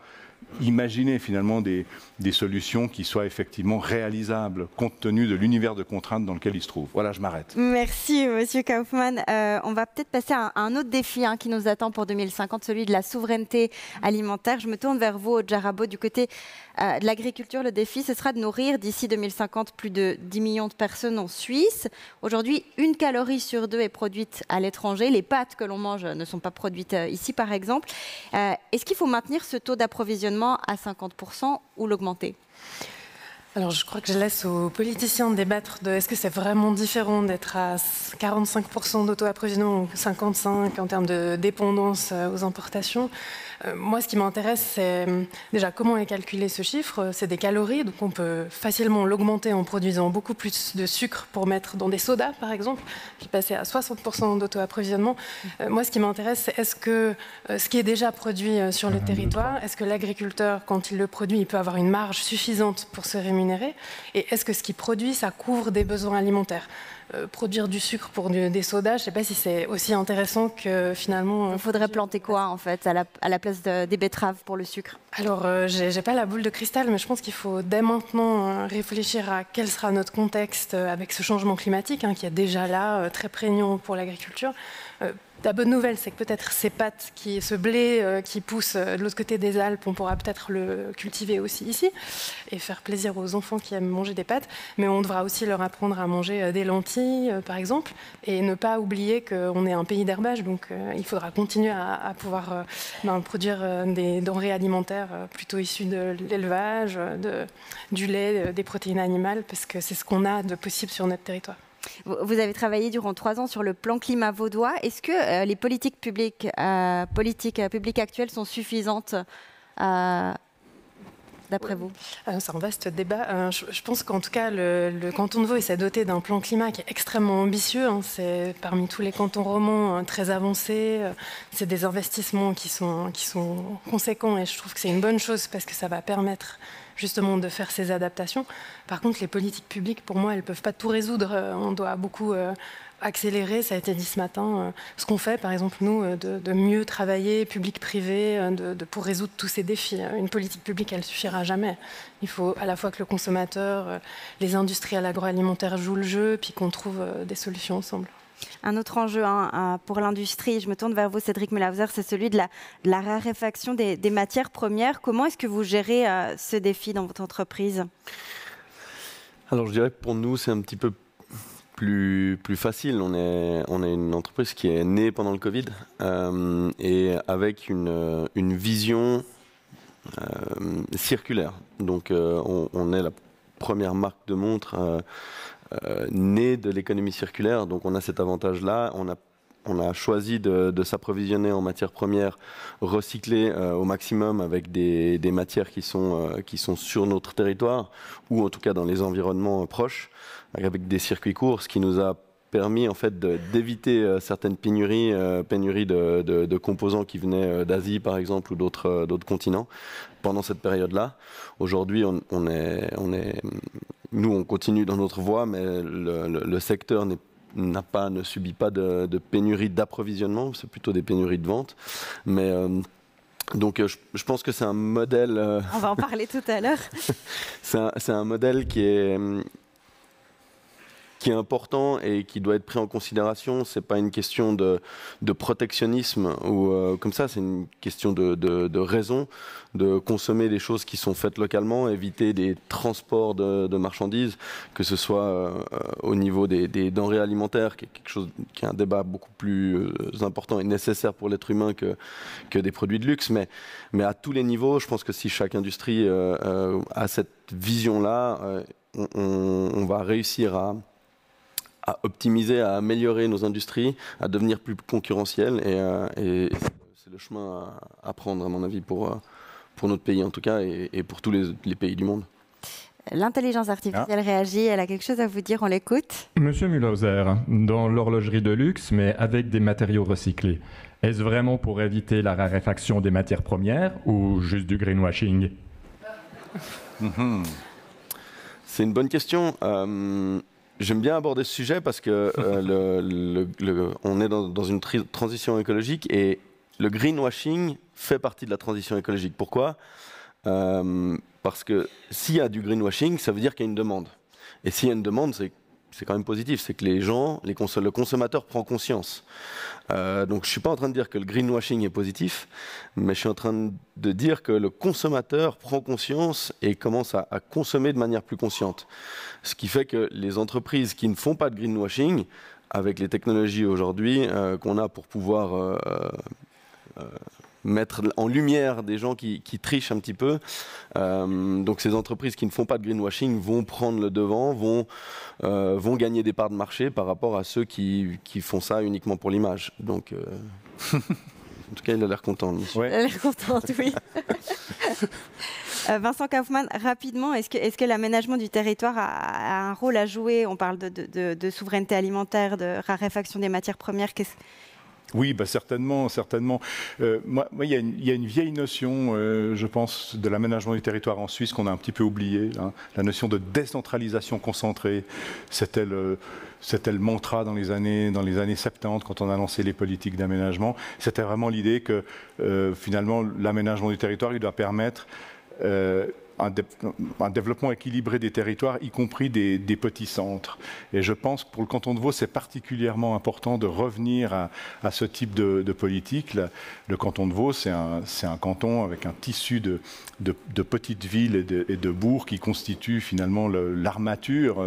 imaginer finalement des solutions qui soient effectivement réalisables compte tenu de l'univers de contraintes dans lequel il se trouve. Voilà, je m'arrête. Merci, Monsieur Kaufmann. On va peut-être passer à un autre défi qui nous attend pour 2050, celui de la souveraineté alimentaire. Je me tourne vers vous, Jarabo, du côté de l'agriculture. Le défi, ce sera de nourrir d'ici 2050 plus de 10 millions de personnes en Suisse. Aujourd'hui, 1 calorie sur 2 est produite à l'étranger. Les pâtes que l'on mange ne sont pas produites ici, par exemple. Est-ce qu'il faut maintenir ce taux d'approvisionnement à 50% ou l'augmenter ? Alors, je crois que je laisse aux politiciens de débattre de est-ce que c'est vraiment différent d'être à 45% d'auto-approvisionnement ou 55% en termes de dépendance aux importations. Moi, ce qui m'intéresse, c'est déjà comment est calculé ce chiffre. C'est des calories, donc on peut facilement l'augmenter en produisant beaucoup plus de sucre pour mettre dans des sodas, par exemple, qui passait à 60% d'auto-approvisionnement. Moi, ce qui m'intéresse, c'est est-ce que ce qui est déjà produit sur le territoire, est-ce que l'agriculteur, quand il le produit, il peut avoir une marge suffisante pour se rémunérer ? Et est-ce que ce qu'il produit, ça couvre des besoins alimentaires ? Produire du sucre pour des sodas, je ne sais pas si c'est aussi intéressant que finalement... Il faudrait planter quoi, en fait, à la place des betteraves pour le sucre ? Alors, je n'ai pas la boule de cristal, mais je pense qu'il faut dès maintenant réfléchir à quel sera notre contexte avec ce changement climatique qui est déjà là, très prégnant pour l'agriculture. La bonne nouvelle, c'est que peut-être ce blé qui pousse de l'autre côté des Alpes, on pourra peut-être le cultiver aussi ici et faire plaisir aux enfants qui aiment manger des pâtes. Mais on devra aussi leur apprendre à manger des lentilles, par exemple, et ne pas oublier qu'on est un pays d'herbage. Donc, il faudra continuer à pouvoir produire des denrées alimentaires plutôt issues de l'élevage, du lait, des protéines animales, parce que c'est ce qu'on a de possible sur notre territoire. Vous avez travaillé durant 3 ans sur le plan climat vaudois. Est-ce que les politiques publiques actuelles sont suffisantes d'après vous ? C'est un vaste débat. Je pense qu'en tout cas, le canton de Vaud s'est doté d'un plan climat qui est extrêmement ambitieux. C'est parmi tous les cantons romans très avancés. C'est des investissements qui sont conséquents et je trouve que c'est une bonne chose parce que ça va permettre justement de faire ces adaptations. Par contre, les politiques publiques, pour moi, elles ne peuvent pas tout résoudre. On doit beaucoup accélérer, ça a été dit ce matin, ce qu'on fait, par exemple, nous, de mieux travailler, public-privé, pour résoudre tous ces défis. Une politique publique, elle ne suffira jamais. Il faut à la fois que le consommateur, les industriels agroalimentaires jouent le jeu, puis qu'on trouve des solutions ensemble. Un autre enjeu pour l'industrie, je me tourne vers vous, Cédric Mühlhauser, c'est celui de la raréfaction des matières premières. Comment est-ce que vous gérez ce défi dans votre entreprise ? Alors je dirais que pour nous, c'est un petit peu plus facile. On est une entreprise qui est née pendant le Covid et avec une vision circulaire. Donc on est la première marque de montre née de l'économie circulaire. Donc on a cet avantage-là. On a choisi de s'approvisionner en matières premières recyclées au maximum avec des matières qui sont sur notre territoire ou en tout cas dans les environnements proches avec des circuits courts, ce qui nous a permis en fait d'éviter certaines pénuries de composants qui venaient d'Asie par exemple ou d'autres continents pendant cette période-là. Aujourd'hui, nous on continue dans notre voie, mais le secteur ne subit pas de pénurie d'approvisionnement, c'est plutôt des pénuries de vente. Mais donc je pense que c'est un modèle... On va en parler tout à l'heure. c'est un modèle qui est important et qui doit être pris en considération. C'est pas une question de protectionnisme ou comme ça, c'est une question de raison, de consommer des choses qui sont faites localement, éviter des transports de marchandises, que ce soit au niveau des denrées alimentaires, qui est quelque chose qui est un débat beaucoup plus important et nécessaire pour l'être humain que des produits de luxe, mais à tous les niveaux, je pense que si chaque industrie a cette vision-là, on va réussir à optimiser, à améliorer nos industries, à devenir plus concurrentielles. Et c'est le chemin à prendre, à mon avis, pour notre pays en tout cas, et pour tous les pays du monde. L'intelligence artificielle réagit, elle a quelque chose à vous dire, on l'écoute. Monsieur Mühlhauser, dans l'horlogerie de luxe, mais avec des matériaux recyclés, est-ce vraiment pour éviter la raréfaction des matières premières ou juste du greenwashing ? C'est une bonne question. J'aime bien aborder ce sujet parce que on est dans une transition écologique et le greenwashing fait partie de la transition écologique. Pourquoi ? Parce que s'il y a du greenwashing, ça veut dire qu'il y a une demande. Et s'il y a une demande, c'est quand même positif, c'est que les gens, le consommateur prend conscience. Donc je ne suis pas en train de dire que le greenwashing est positif, mais je suis en train de dire que le consommateur prend conscience et commence à consommer de manière plus consciente. Ce qui fait que les entreprises qui ne font pas de greenwashing, avec les technologies aujourd'hui qu'on a pour pouvoir mettre en lumière des gens qui trichent un petit peu. Donc ces entreprises qui ne font pas de greenwashing vont prendre le devant, vont gagner des parts de marché par rapport à ceux qui font ça uniquement pour l'image. Donc, en tout cas, il a l'air content. Ouais. Il a l'air content, oui. Vincent Kaufmann, rapidement, est-ce que l'aménagement du territoire a un rôle à jouer? On parle de souveraineté alimentaire, de raréfaction des matières premières. Oui, bah certainement, certainement. Moi, il y a une vieille notion, je pense, de l'aménagement du territoire en Suisse qu'on a un petit peu oubliée, hein, la notion de décentralisation concentrée. C'était le mantra dans les années 70 quand on a lancé les politiques d'aménagement. C'était vraiment l'idée que finalement l'aménagement du territoire, il doit permettre un développement équilibré des territoires, y compris des petits centres. Et je pense que pour le canton de Vaud, c'est particulièrement important de revenir à ce type de politique. Le canton de Vaud, c'est un canton avec un tissu de petites villes et de bourgs qui constituent finalement l'armature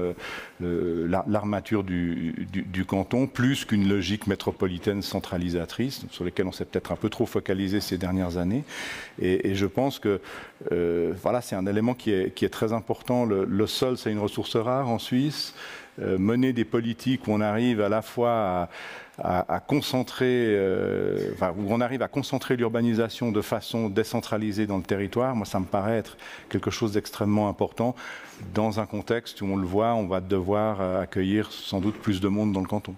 du canton, plus qu'une logique métropolitaine centralisatrice, sur laquelle on s'est peut-être un peu trop focalisé ces dernières années. Et je pense que voilà, c'est un élément qui est très important. Le sol, c'est une ressource rare en Suisse. Mener des politiques où on arrive à la fois à concentrer, où on arrive à concentrer l'urbanisation de façon décentralisée dans le territoire, moi, ça me paraît être quelque chose d'extrêmement important dans un contexte où on le voit, on va devoir accueillir sans doute plus de monde dans le canton.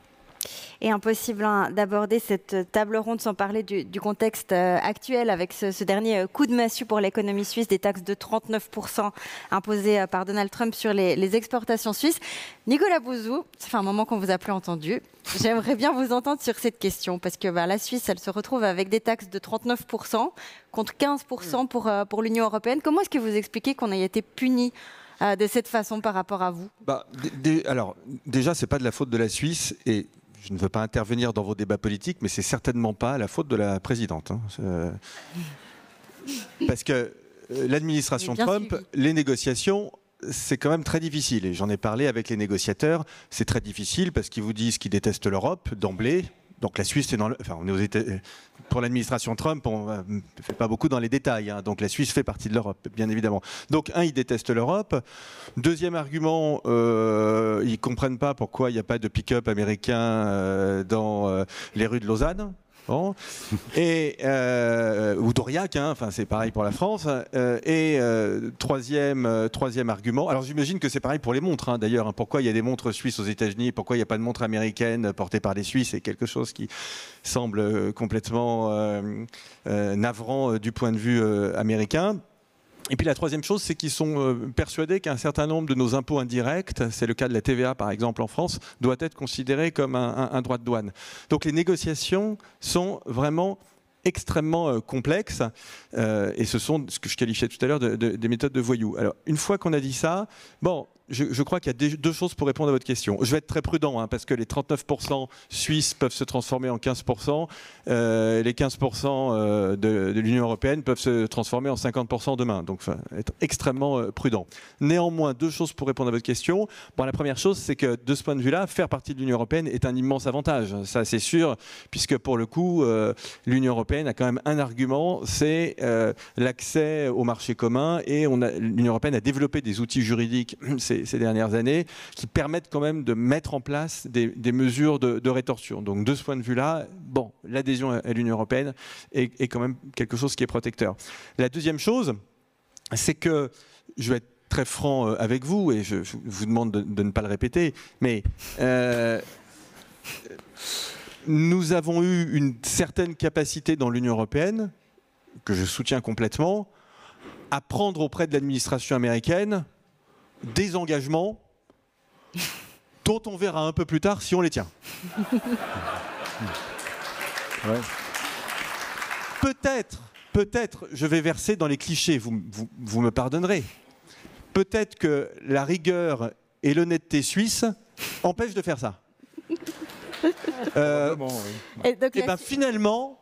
Et impossible d'aborder cette table ronde sans parler du contexte actuel avec ce dernier coup de massue pour l'économie suisse, des taxes de 39% imposées par Donald Trump sur les exportations suisses. Nicolas Bouzou, ça fait un moment qu'on ne vous a plus entendu. J'aimerais bien vous entendre sur cette question parce que la Suisse, elle se retrouve avec des taxes de 39% contre 15% pour l'Union européenne. Comment est-ce que vous expliquez qu'on ait été puni de cette façon par rapport à vous? Alors, déjà, ce n'est pas de la faute de la Suisse et je ne veux pas intervenir dans vos débats politiques, mais c'est certainement pas la faute de la présidente. Hein. Parce que l'administration Trump, les négociations, c'est quand même très difficile. Et j'en ai parlé avec les négociateurs. C'est très difficile parce qu'ils vous disent qu'ils détestent l'Europe d'emblée. Donc la Suisse, on est aux États-Unis. Pour l'administration Trump, on ne fait pas beaucoup dans les détails. Hein. Donc la Suisse fait partie de l'Europe, bien évidemment. Donc ils détestent l'Europe. Deuxième argument, ils ne comprennent pas pourquoi il n'y a pas de pick-up américain dans les rues de Lausanne. Bon. Ou d'Aurillac, hein. Enfin, c'est pareil pour la France. Troisième argument, alors j'imagine que c'est pareil pour les montres, hein, d'ailleurs. Hein. Pourquoi il y a des montres suisses aux États-Unis, pourquoi il n'y a pas de montres américaines portées par des Suisses, c'est quelque chose qui semble complètement navrant du point de vue américain. Et puis la troisième chose, c'est qu'ils sont persuadés qu'un certain nombre de nos impôts indirects, c'est le cas de la TVA par exemple en France, doit être considéré comme un droit de douane. Donc les négociations sont vraiment extrêmement complexes et ce sont ce que je qualifiais tout à l'heure des méthodes de voyous. Alors une fois qu'on a dit ça, bon, je crois qu'il y a deux choses pour répondre à votre question. Je vais être très prudent hein, parce que les 39% suisses peuvent se transformer en 15%, les 15% de l'Union européenne peuvent se transformer en 50% demain. Donc, être extrêmement prudent. Néanmoins, deux choses pour répondre à votre question. Bon, la première chose, c'est que de ce point de vue-là, faire partie de l'Union européenne est un immense avantage. Ça, c'est sûr, puisque pour le coup, l'Union européenne a quand même un argument, c'est l'accès au marché commun et l'Union européenne a développé des outils juridiques ces dernières années qui permettent quand même de mettre en place des mesures de rétorsion. Donc de ce point de vue-là, bon, l'adhésion à l'Union européenne est quand même quelque chose qui est protecteur. La deuxième chose, c'est que, je vais être très franc avec vous, et je vous demande de ne pas le répéter, mais nous avons eu une certaine capacité dans l'Union européenne, que je soutiens complètement, à prendre auprès de l'administration américaine des engagements dont on verra un peu plus tard si on les tient. Ouais. peut-être, je vais verser dans les clichés, vous me pardonnerez. Peut-être que la rigueur et l'honnêteté suisse empêchent de faire ça. Et ben finalement,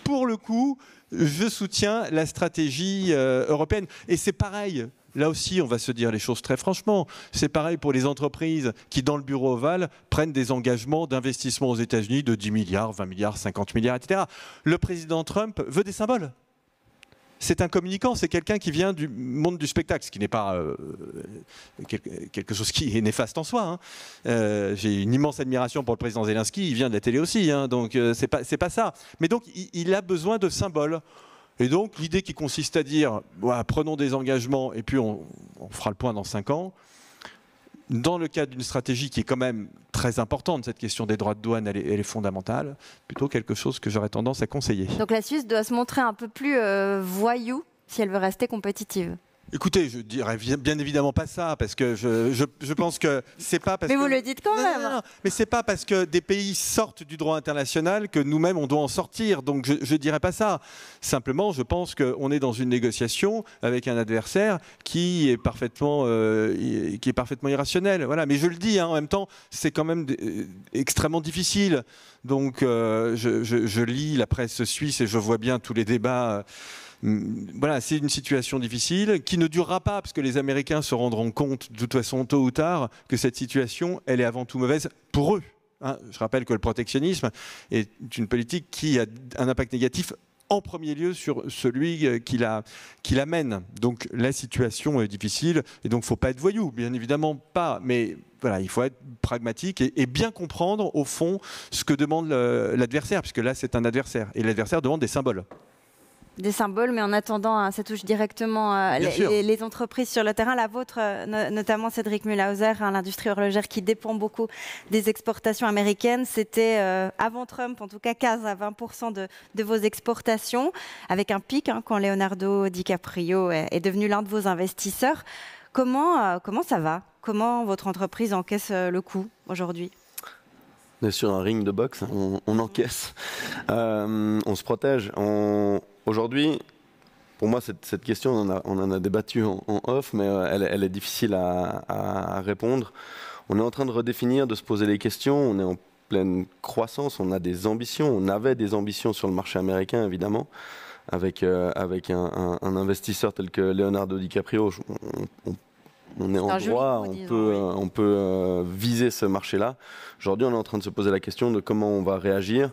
pour le coup, je soutiens la stratégie européenne. Et c'est pareil. Là aussi, on va se dire les choses très franchement. C'est pareil pour les entreprises qui, dans le bureau ovale, prennent des engagements d'investissement aux États-Unis de 10 milliards, 20 milliards, 50 milliards, etc. Le président Trump veut des symboles. C'est un communicant, c'est quelqu'un qui vient du monde du spectacle, ce qui n'est pas quelque chose qui est néfaste en soi. Hein. J'ai une immense admiration pour le président Zelensky, il vient de la télé aussi, hein, donc c'est pas ça. Mais donc il a besoin de symboles. Et donc l'idée qui consiste à dire voilà, prenons des engagements et puis on fera le point dans 5 ans, dans le cadre d'une stratégie qui est quand même très importante, cette question des droits de douane, elle est fondamentale, plutôt quelque chose que j'aurais tendance à conseiller. Donc la Suisse doit se montrer un peu plus voyou si elle veut rester compétitive. Écoutez, je dirais bien évidemment pas ça, parce que je pense que c'est pas parce que... Mais vous le dites quand même. Non, mais c'est pas parce que des pays sortent du droit international que nous-mêmes on doit en sortir. Donc je dirais pas ça. Simplement, je pense qu'on est dans une négociation avec un adversaire qui est parfaitement irrationnel. Voilà. Mais je le dis, hein, en même temps, c'est quand même extrêmement difficile. Donc je lis la presse suisse et je vois bien tous les débats. Voilà, c'est une situation difficile qui ne durera pas parce que les Américains se rendront compte de toute façon tôt ou tard que cette situation, elle est avant tout mauvaise pour eux. Hein. Je rappelle que le protectionnisme est une politique qui a un impact négatif en premier lieu sur celui qui la mène. Donc la situation est difficile et donc il ne faut pas être voyou, bien évidemment pas, mais voilà, il faut être pragmatique et bien comprendre au fond ce que demande l'adversaire, puisque là c'est un adversaire et l'adversaire demande des symboles. Des symboles, mais en attendant, ça touche directement les entreprises sur le terrain. La vôtre, notamment Cédric Mühlhauser, hein, l'industrie horlogère qui dépend beaucoup des exportations américaines. C'était, avant Trump, en tout cas 15 à 20% de vos exportations, avec un pic hein, quand Leonardo DiCaprio est devenu l'un de vos investisseurs. Comment ça va? Comment votre entreprise encaisse le coup aujourd'hui? On est sur un ring de boxe, on encaisse, on se protège. Aujourd'hui, pour moi, cette question, on en a débattu en off, mais elle est difficile à répondre. On est en train de redéfinir, de se poser les questions. On est en pleine croissance, on a des ambitions. On avait des ambitions sur le marché américain, évidemment, avec un investisseur tel que Leonardo DiCaprio. On est en droit, on peut viser ce marché-là. Aujourd'hui, on est en train de se poser la question de comment on va réagir.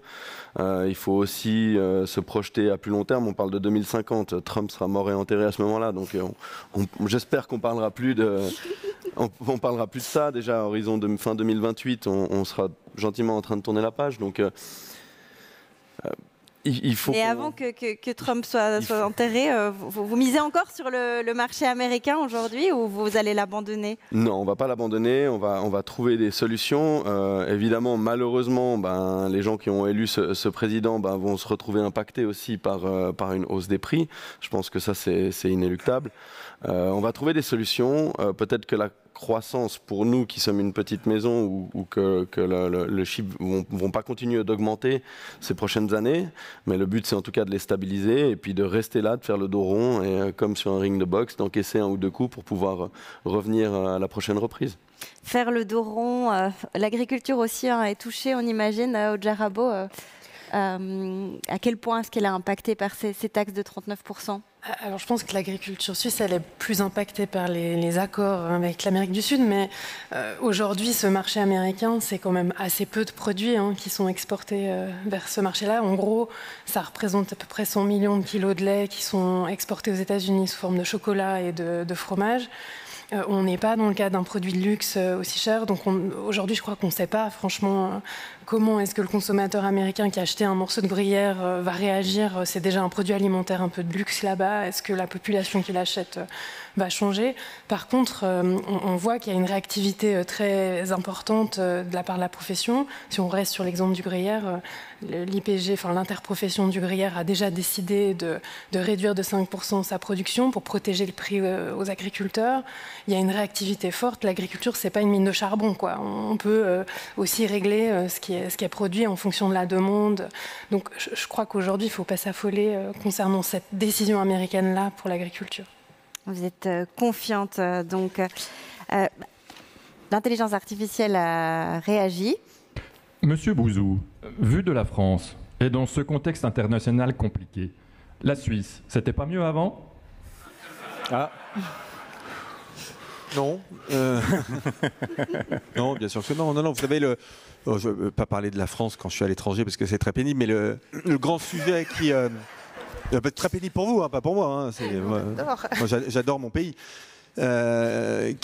Il faut aussi se projeter à plus long terme. On parle de 2050. Trump sera mort et enterré à ce moment-là. Donc, j'espère qu'on parlera plus de, on parlera plus de ça. Déjà, à horizon de fin 2028, on sera gentiment en train de tourner la page. Donc, il faut. Et avant que Trump soit enterré, vous misez encore sur le marché américain aujourd'hui ou vous allez l'abandonner? Non, on ne va pas l'abandonner, on va trouver des solutions. Évidemment, malheureusement, les gens qui ont élu ce président vont se retrouver impactés aussi par une hausse des prix. Je pense que ça, c'est inéluctable. On va trouver des solutions. Peut-être que la croissance pour nous qui sommes une petite maison ou que le chiffre vont pas continuer d'augmenter ces prochaines années, mais le but c'est en tout cas de les stabiliser et puis de rester là, de faire le dos rond et comme sur un ring de boxe, d'encaisser 1 ou 2 coups pour pouvoir revenir à la prochaine reprise. Faire le dos rond, l'agriculture aussi est touchée, on imagine, au Djarabo. À quel point est-ce qu'elle est impactée par ces taxes de 39%? Alors je pense que l'agriculture suisse, elle est plus impactée par les accords avec l'Amérique du Sud, mais aujourd'hui, ce marché américain, c'est quand même assez peu de produits qui sont exportés vers ce marché-là. En gros, ça représente à peu près 100 millions de kilos de lait qui sont exportés aux États-Unis sous forme de chocolat et de fromage. On n'est pas dans le cas d'un produit de luxe aussi cher, donc aujourd'hui je crois qu'on ne sait pas franchement comment est-ce que le consommateur américain qui a acheté un morceau de gruyère va réagir. C'est déjà un produit alimentaire un peu de luxe là-bas, est-ce que la population qui l'achète va changer? Par contre, on voit qu'il y a une réactivité très importante de la part de la profession. Si on reste sur l'exemple du gruyère, l'IPG, enfin l'interprofession du gruyère, a déjà décidé de réduire de 5% sa production pour protéger le prix aux agriculteurs. Il y a une réactivité forte. L'agriculture, c'est pas une mine de charbon, quoi. On peut aussi régler ce qui est produit en fonction de la demande. Donc, je crois qu'aujourd'hui, il ne faut pas s'affoler concernant cette décision américaine-là pour l'agriculture. Vous êtes confiante, donc l'intelligence artificielle a réagi. Monsieur Bouzou, vu de la France et dans ce contexte international compliqué, la Suisse, c'était pas mieux avant? Ah. Non. Non, bien sûr que non. Non, vous savez, je ne veux pas parler de la France quand je suis à l'étranger parce que c'est très pénible, mais le grand sujet qui... peut être très pénible pour vous, hein, pas pour moi. Hein, moi, j'adore mon pays. Qui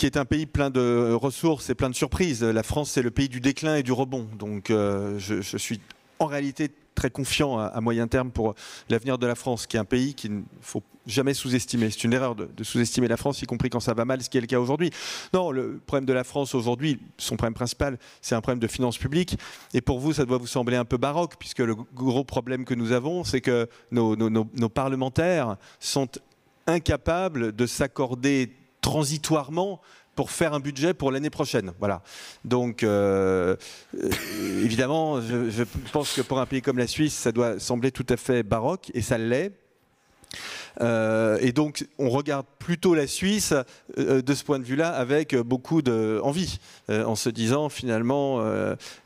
est un pays plein de ressources et plein de surprises. La France, c'est le pays du déclin et du rebond. Donc, je suis en réalité très confiant à moyen terme pour l'avenir de la France, qui est un pays qu'il ne faut jamais sous-estimer. C'est une erreur de sous-estimer la France, y compris quand ça va mal, ce qui est le cas aujourd'hui. Non, le problème de la France aujourd'hui, son problème principal, c'est un problème de finances publiques. Et pour vous, ça doit vous sembler un peu baroque, puisque le gros problème que nous avons, c'est que nos parlementaires sont incapables de s'accorder transitoirement pour faire un budget pour l'année prochaine. Voilà. Donc, évidemment, je pense que pour un pays comme la Suisse, ça doit sembler tout à fait baroque, et ça l'est. Et donc, on regarde plutôt la Suisse de ce point de vue-là avec beaucoup d'envie, en se disant finalement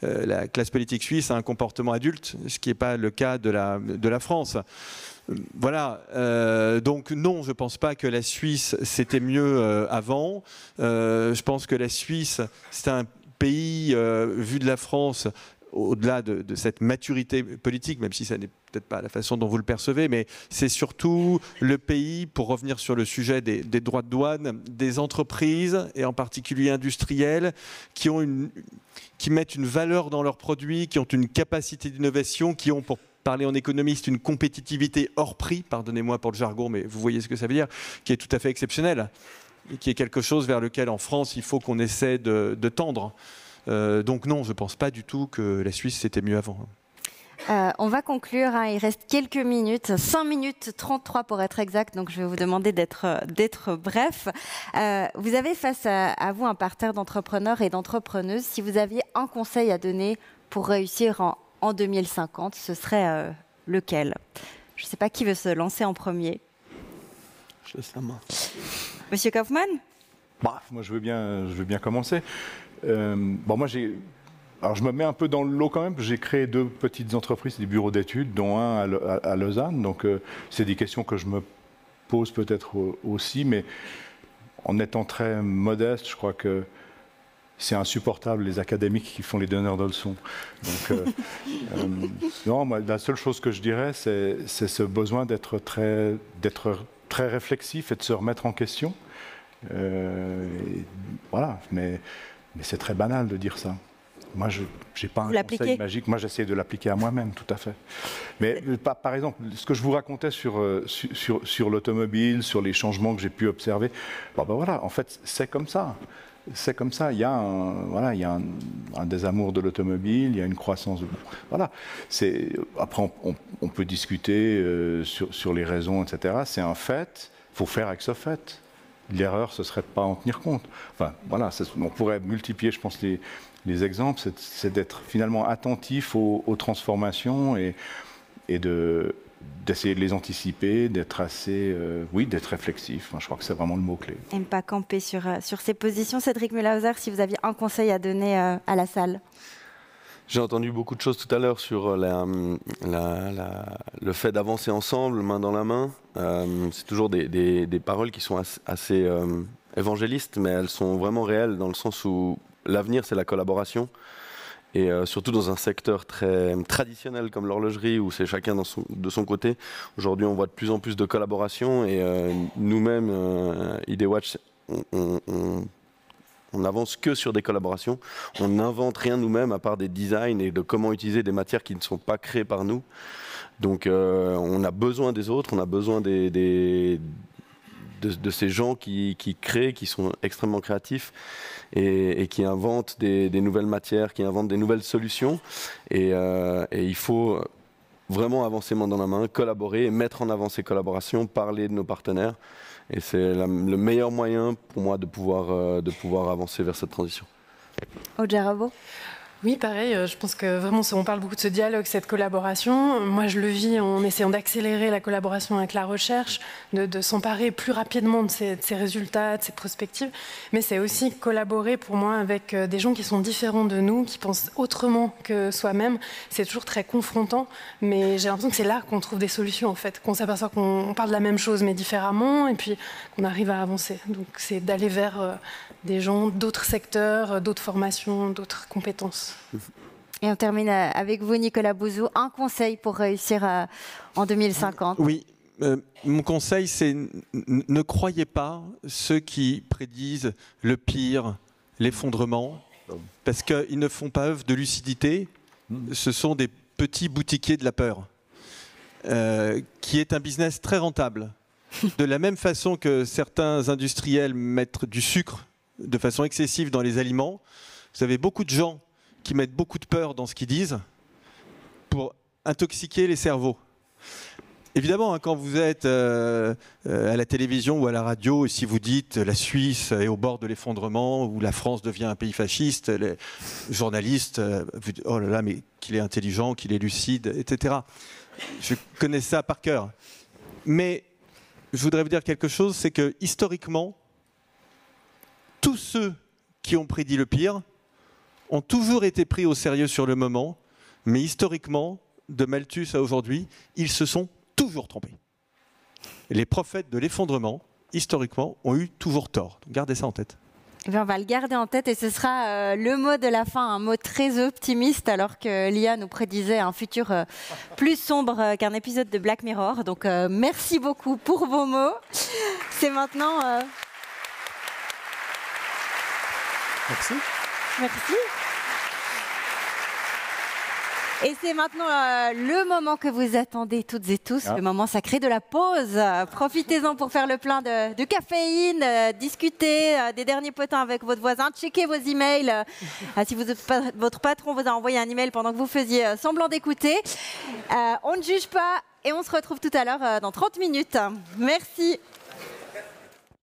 la classe politique suisse a un comportement adulte, ce qui n'est pas le cas de la France. Voilà, donc non, je ne pense pas que la Suisse c'était mieux avant. Je pense que la Suisse, c'est un pays, vu de la France, au-delà de cette maturité politique, même si ça n'est peut-être pas la façon dont vous le percevez, mais c'est surtout le pays, pour revenir sur le sujet des droits de douane, des entreprises, et en particulier industrielles, qui mettent une valeur dans leurs produits, qui ont une capacité d'innovation, qui ont, pour parler en économiste, une compétitivité hors prix, pardonnez-moi pour le jargon, mais vous voyez ce que ça veut dire, qui est tout à fait exceptionnelle, et qui est quelque chose vers lequel, en France, il faut qu'on essaie de tendre. Donc non, je ne pense pas du tout que la Suisse, c'était mieux avant. On va conclure, hein, il reste quelques minutes, 5 minutes 33 pour être exact, donc je vais vous demander d'être bref. Vous avez face à vous un parterre d'entrepreneurs et d'entrepreneuses. Si vous aviez un conseil à donner pour réussir en 2050, ce serait lequel? Je ne sais pas qui veut se lancer en premier. Je laisse la main. Monsieur Kaufmann? Bah, moi, je veux bien commencer. Bon, moi, alors, je me mets un peu dans le lot quand même. J'ai créé 2 petites entreprises, des bureaux d'études, dont un à Lausanne. Donc, c'est des questions que je me pose peut-être aussi, mais en étant très modeste, je crois que c'est insupportable les académiques qui font les donneurs de leçons. Donc, non, moi, la seule chose que je dirais, c'est ce besoin d'être très réflexif et de se remettre en question. Voilà, mais c'est très banal de dire ça. Moi, je n'ai pas un conseil magique. Moi, j'essaie de l'appliquer à moi-même, tout à fait. Mais par exemple, ce que je vous racontais sur l'automobile, sur les changements que j'ai pu observer, voilà, en fait, c'est comme ça. C'est comme ça. Il y a un désamour de l'automobile, il y a une croissance. Voilà. Après, on peut discuter sur les raisons, etc. C'est un fait. Il faut faire avec ce fait. L'erreur, ce serait de ne pas en tenir compte. Enfin, voilà, on pourrait multiplier, je pense, les exemples. C'est d'être finalement attentif aux transformations et d'essayer de les anticiper, d'être assez, d'être réflexif. Enfin, je crois que c'est vraiment le mot-clé. Et ne pas camper sur ces positions. Cédric Mühlhauser, si vous aviez un conseil à donner à la salle. J'ai entendu beaucoup de choses tout à l'heure sur le fait d'avancer ensemble, main dans la main. C'est toujours des paroles qui sont assez évangélistes, mais elles sont vraiment réelles dans le sens où l'avenir, c'est la collaboration. Et surtout dans un secteur très traditionnel comme l'horlogerie, où c'est chacun de son côté. Aujourd'hui, on voit de plus en plus de collaboration. Et nous-mêmes, IDWatch, on n'avance que sur des collaborations. On n'invente rien nous-mêmes à part des designs et de comment utiliser des matières qui ne sont pas créées par nous. Donc on a besoin des autres, on a besoin des de ces gens qui créent, qui sont extrêmement créatifs et qui inventent des nouvelles matières, qui inventent des nouvelles solutions. Et il faut vraiment avancer main dans la main, collaborer et mettre en avant ces collaborations, parler de nos partenaires. Et c'est le meilleur moyen pour moi de pouvoir avancer vers cette transition. Audrey Rabot. Oui, pareil, je pense que vraiment on parle beaucoup de ce dialogue, cette collaboration. Moi, je le vis en essayant d'accélérer la collaboration avec la recherche, de s'emparer plus rapidement de ces résultats, de ces perspectives. Mais c'est aussi collaborer pour moi avec des gens qui sont différents de nous, qui pensent autrement que soi-même. C'est toujours très confrontant, mais j'ai l'impression que c'est là qu'on trouve des solutions en fait, qu'on s'aperçoit qu'on parle de la même chose mais différemment et puis qu'on arrive à avancer. Donc c'est d'aller vers des gens d'autres secteurs, d'autres formations, d'autres compétences. Et on termine avec vous, Nicolas Bouzou. Un conseil pour réussir en 2050. Oui, mon conseil, c'est ne croyez pas ceux qui prédisent le pire, l'effondrement, parce qu'ils ne font pas œuvre de lucidité. Ce sont des petits boutiquiers de la peur, qui est un business très rentable. De la même façon que certains industriels mettent du sucre de façon excessive dans les aliments, vous avez beaucoup de gens qui mettent beaucoup de peur dans ce qu'ils disent pour intoxiquer les cerveaux. Évidemment, quand vous êtes à la télévision ou à la radio, et si vous dites la Suisse est au bord de l'effondrement ou la France devient un pays fasciste, les journalistes vous disent oh là là, mais qu'il est intelligent, qu'il est lucide, etc. Je connais ça par cœur. Mais je voudrais vous dire quelque chose, c'est que historiquement, tous ceux qui ont prédit le pire ont toujours été pris au sérieux sur le moment, mais historiquement, de Malthus à aujourd'hui, ils se sont toujours trompés. Les prophètes de l'effondrement, historiquement, ont eu toujours tort. Donc gardez ça en tête. Eh bien, on va le garder en tête et ce sera le mot de la fin, un mot très optimiste, alors que l'IA nous prédisait un futur plus sombre qu'un épisode de Black Mirror. Donc merci beaucoup pour vos mots. C'est maintenant... Merci. Merci. Et c'est maintenant le moment que vous attendez toutes et tous, le moment sacré de la pause. Profitez-en pour faire le plein de caféine, discuter des derniers potins avec votre voisin, checker vos emails. Si votre patron vous a envoyé un email pendant que vous faisiez semblant d'écouter. On ne juge pas et on se retrouve tout à l'heure dans 30 minutes. Merci.